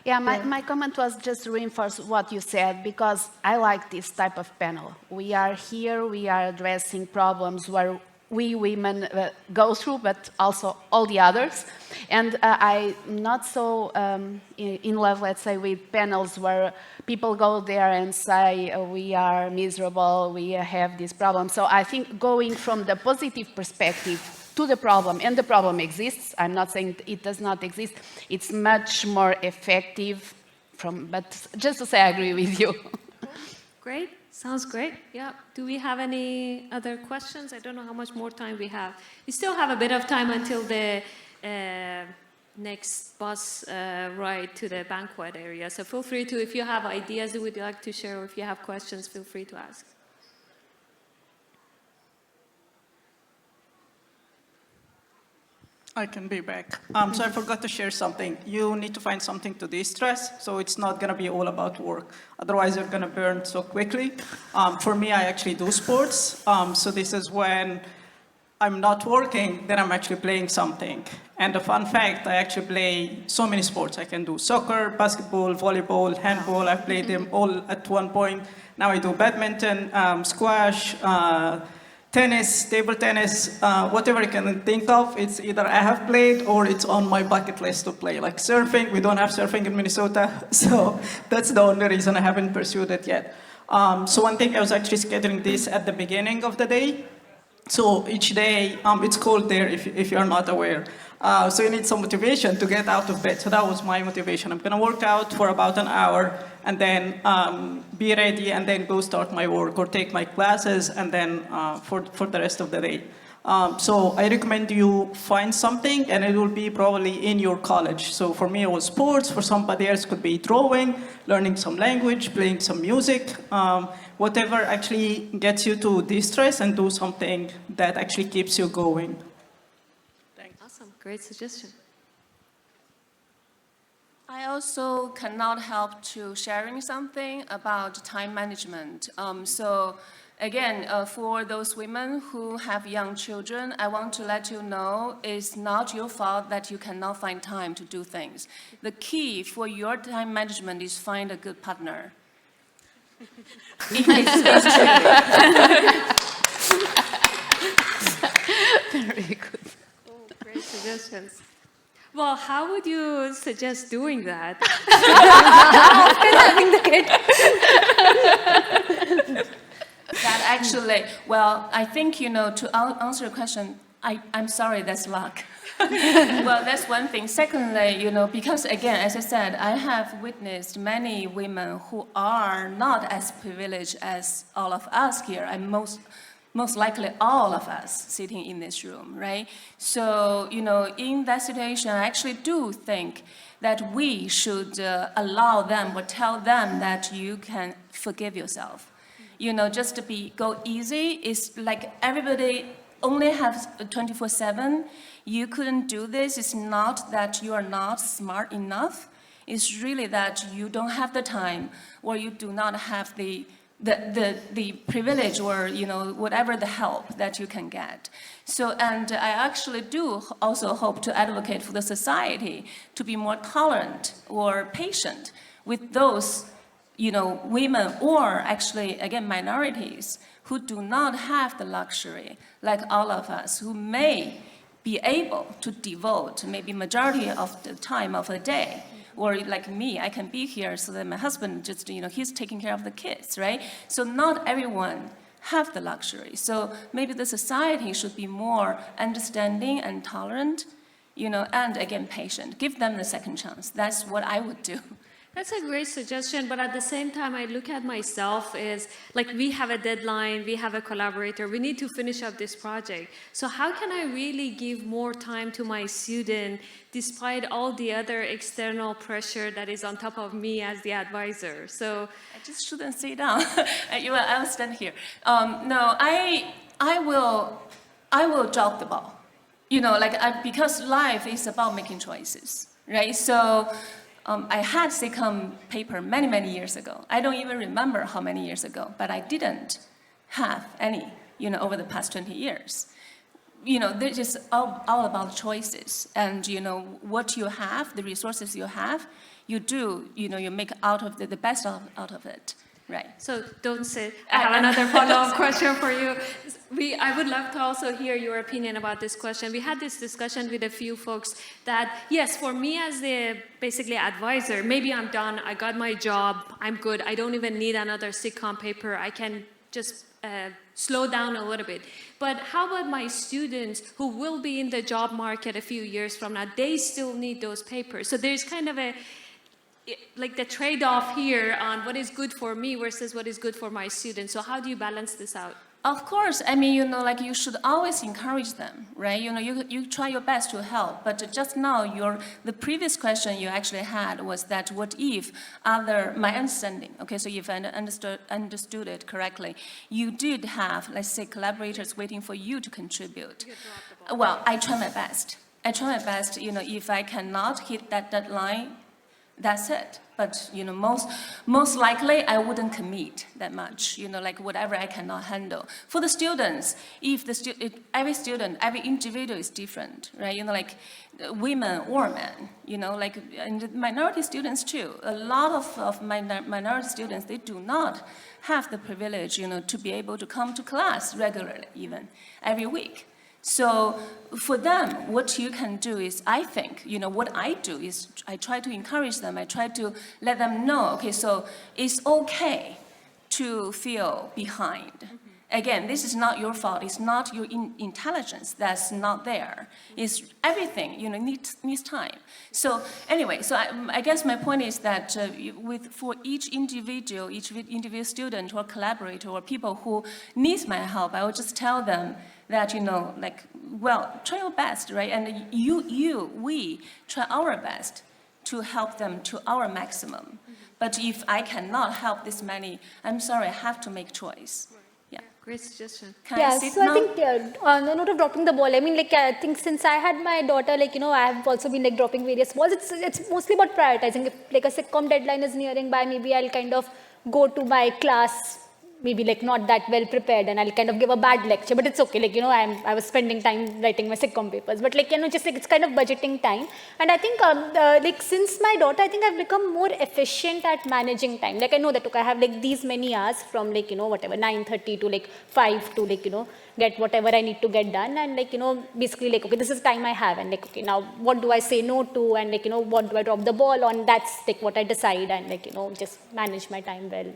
Yeah, my comment was just to reinforce what you said, because I like this type of panel. We are here, we are addressing problems where we women go through, but also all the others. And I'm not so in love, let's say, with panels where people go there and say, we are miserable, we have this problem. So I think going from the positive perspective to the problem, and the problem exists, I'm not saying it does not exist, it's much more effective but just to say I agree with you. Great, sounds great. Yeah, do we have any other questions? I don't know how much more time we have. We still have a bit of time until the next bus ride to the banquet area. So feel free to, if you have ideas you would like to share, or if you have questions, feel free to ask. I can be back. So I forgot to share something. You need to find something to de-stress, so it's not going to be all about work. Otherwise, you're going to burn so quickly. For me, I actually do sports. So this is when I'm not working, then I'm actually playing something. And a fun fact, I actually play so many sports. I can do soccer, basketball, volleyball, handball. I've played them all at one point. Now I do badminton, squash, tennis, table tennis, whatever you can think of, it's either I have played or it's on my bucket list to play. Like surfing, we don't have surfing in Minnesota, so that's the only reason I haven't pursued it yet. So one thing, I was actually scheduling this at the beginning of the day. So each day, it's cold there if you're not aware. So you need some motivation to get out of bed. So that was my motivation. I'm gonna work out for about an hour and then be ready and then go start my work or take my classes and then for the rest of the day. So I recommend you find something, and it will be probably in your college. So for me, it was sports. For somebody else, it could be drawing, learning some language, playing some music, whatever actually gets you to de-stress and do something that actually keeps you going. Awesome, great suggestion. I also cannot help to sharing something about time management. So again, for those women who have young children, I want to let you know it's not your fault that you cannot find time to do things. The key for your time management is find a good partner. It's Very good. Oh, great suggestions. Well, how would you suggest doing that? That actually, well, I think, to answer your question, I'm sorry, that's luck. Well, that's one thing. Secondly, because again, as I said, I have witnessed many women who are not as privileged as all of us here, and most likely all of us sitting in this room, right? So, in that situation, I actually do think that we should allow them or tell them that you can forgive yourself. Just to go easy. It's like everybody only has 24/7. You couldn't do this. It's not that you are not smart enough. It's really that you don't have the time, or you do not have the privilege, or whatever the help that you can get. So, and I actually do also hope to advocate for the society to be more tolerant or patient with those women, or actually, again, minorities who do not have the luxury, like all of us, who may be able to devote maybe majority of the time of the day. Or like me, I can be here so that my husband just, he's taking care of the kids, right? So not everyone have the luxury. So maybe the society should be more understanding and tolerant, and again, patient. Give them the second chance. That's what I would do. That's a great suggestion, but at the same time, I look at myself as, like, we have a deadline, we have a collaborator, we need to finish up this project. So how can I really give more time to my student despite all the other external pressure that is on top of me as the advisor? So I just shouldn't sit down. I'll stand here. No, I will drop the ball. Because life is about making choices, right? So I had SIGCOMM paper many, many years ago. I don't even remember how many years ago, but I didn't have any, over the past 20 years. They're just all about choices. And, what you have, the resources you have, you do, you make out of the best out of it. Right. So don't sit. I have another follow-up question for you. I would love to also hear your opinion about this question. We had this discussion with a few folks that, yes, for me as the basically advisor, maybe I'm done, I got my job, I'm good, I don't even need another SIGCOMM paper, I can just slow down a little bit. But how about my students who will be in the job market a few years from now? They still need those papers. So there's kind of the trade-off here on what is good for me versus what is good for my students. So how do you balance this out? Of course, I mean, you should always encourage them, right? You try your best to help, but just now, the previous question you actually had was that what if my understanding, okay, so if I understood it correctly, you did have, let's say, collaborators waiting for you to contribute. Well, I try my best. If I cannot hit that deadline, that's it. But most likely I wouldn't commit that much. Whatever I cannot handle. For the students, every student, every individual is different, right? Women or men. And the minority students too. A lot of minority students, they do not have the privilege, to be able to come to class regularly, even every week. So for them, what you can do is, I think, what I do is I try to encourage them. I try to let them know, okay, so it's okay to feel behind. Mm-hmm. Again, this is not your fault. It's not your intelligence that's not there. It's everything, needs time. So anyway, I guess my point is that for each individual student or collaborator or people who needs my help, I would just tell them that, try your best, right? And we try our best to help them to our maximum. Mm-hmm. But if I cannot help this many, I'm sorry, I have to make choice. Right. Yeah. Great suggestion. Can I Yeah, sit so now? I think on the note of dropping the ball, I mean, like, I think since I had my daughter, like, you know, I have also been like dropping various balls. It's mostly about prioritizing. If like a SIGCOMM deadline is nearing by, maybe I'll kind of go to my class, maybe like not that well prepared, and I'll kind of give a bad lecture, but it's okay. Like, you know, I was spending time writing my SIGCOMM papers, but like, you know, just like it's kind of budgeting time. And I think like since my daughter, I think I've become more efficient at managing time. Like I know that, okay, I have like these many hours from like, you know, whatever, 9:30 to like 5 to like, you know, get whatever I need to get done. And like, you know, basically like, okay, this is time I have. And like, okay, now what do I say no to? And like, you know, what do I drop the ball on? That's like what I decide, and like, you know, just manage my time well.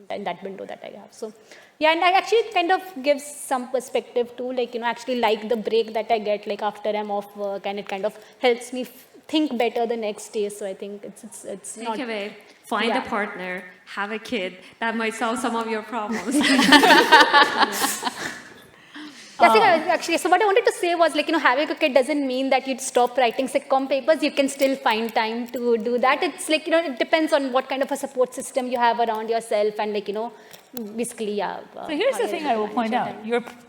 In that window that I have. So yeah, and I actually kind of gives some perspective too, like, you know, actually like the break that I get like after I'm off work, and it kind of helps me think better the next day. So I think it's Take not... away, find a partner, have a kid. That might solve some of your problems. I think actually, so what I wanted to say was like, you know, having a kid doesn't mean that you'd stop writing SIGCOMM papers. You can still find time to do that. It's like, you know, it depends on what kind of a support system you have around yourself, and like, you know, basically, yeah. So here's the thing I will point out.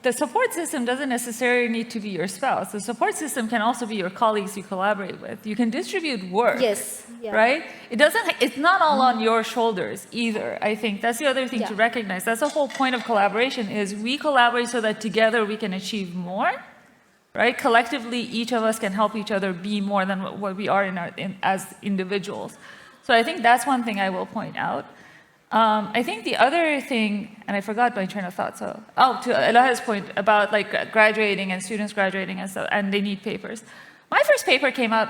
The support system doesn't necessarily need to be your spouse. The support system can also be your colleagues you collaborate with. You can distribute work. Yes. Yeah. Right? It's not all on your shoulders either, I think. That's the other thing to recognize. That's the whole point of collaboration, is we collaborate so that together we can achieve more, right? Collectively, each of us can help each other be more than what we are as individuals. So I think that's one thing I will point out. I think the other thing, and I forgot my train of thought, so, to Elaha's point about like graduating and students graduating and stuff, and they need papers. My first paper came out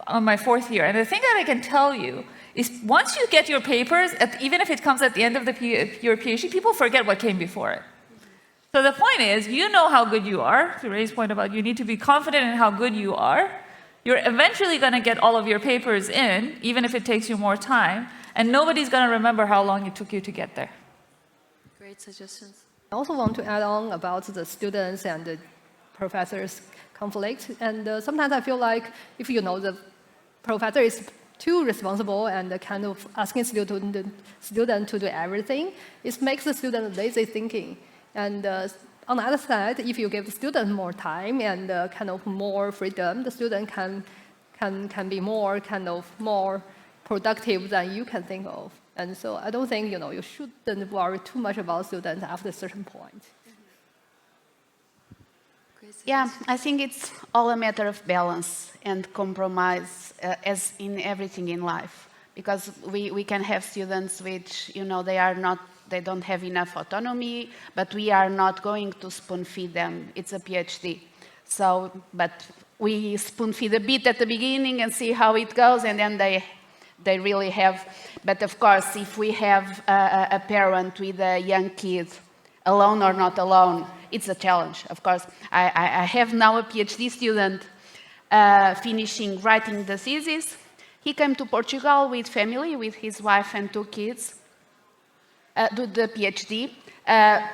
on my 4th year, and the thing that I can tell you is once you get your papers, even if it comes at the end of your PhD, people forget what came before it. So the point is, you know how good you are, to Ray's point about you need to be confident in how good you are. You're eventually going to get all of your papers in, even if it takes you more time, and nobody's going to remember how long it took you to get there. Great suggestions. I also want to add on about the students and the professors' conflict. And sometimes I feel like if you know the professor is too responsible and kind of asking student to do everything, it makes the student lazy thinking. And on the other side, if you give the student more time and kind of more freedom, the student can be more productive than you can think of. And so I don't think, you know, you shouldn't worry too much about students after a certain point. Yeah, I think it's all a matter of balance and compromise, as in everything in life. Because we can have students which, you know, they don't have enough autonomy, but we are not going to spoon feed them. It's a PhD. So, but we spoon feed a bit at the beginning and see how it goes, and then they really have. But of course, if we have a parent with a young kid, alone or not alone, it's a challenge. Of course, I have now a PhD student finishing writing the thesis. He came to Portugal with family, with his wife and 2 kids, do the PhD,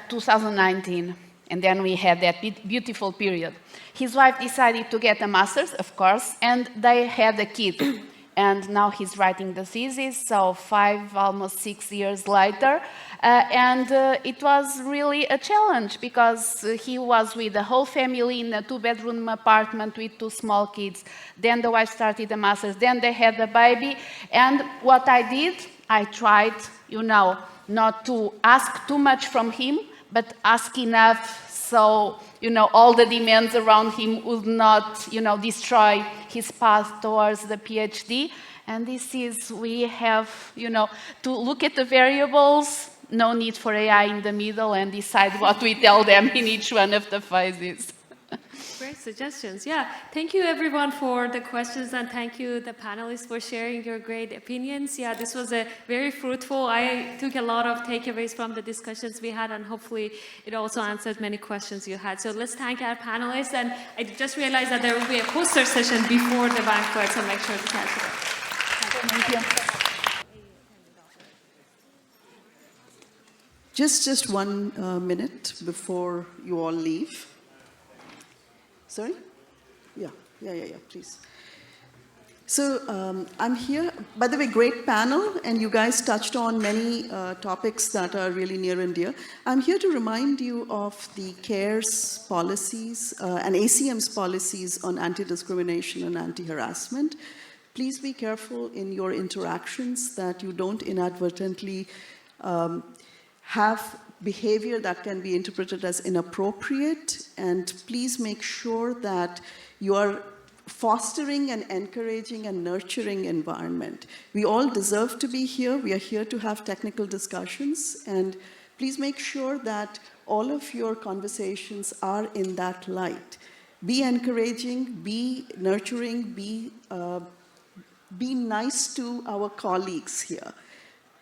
2019. And then we had that beautiful period. His wife decided to get a master's, of course, and they had a kid. And now he's writing the thesis, so 5, almost 6 years later. And it was really a challenge because he was with the whole family in a 2-bedroom apartment with 2 small kids. Then the wife started the master's, then they had the baby. And what I did, I tried, you know, not to ask too much from him, but ask enough so, you know, all the demands around him would not, you know, destroy his path towards the PhD. And this is, we have, you know, to look at the variables, no need for AI in the middle, and decide what we tell them in each one of the phases. Great suggestions. Yeah, thank you everyone for the questions, and thank you the panelists for sharing your great opinions. Yeah, this was a very fruitful. I took a lot of takeaways from the discussions we had, and hopefully it also answered many questions you had. So let's thank our panelists, and I just realized that there will be a poster session before the banquet, so make sure to catch it. Thank you. Just 1 minute before you all leave. Sorry? Yeah, please. So I'm here, by the way, great panel, and you guys touched on many topics that are really near and dear. I'm here to remind you of the CARE's policies and ACM's policies on anti-discrimination and anti-harassment. Please be careful in your interactions that you don't inadvertently have behavior that can be interpreted as inappropriate, and please make sure that you are fostering and encouraging and nurturing environment. We all deserve to be here. We are here to have technical discussions, and please make sure that all of your conversations are in that light. Be encouraging, be nurturing, be nice to our colleagues here.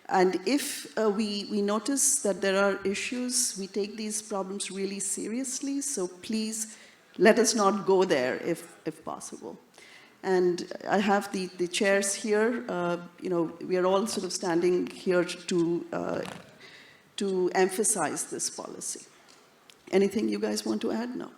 And if we notice that there are issues, we take these problems really seriously, so please let us not go there if possible. And I have the chairs here. We are all sort of standing here to emphasize this policy. Anything you guys want to add? No.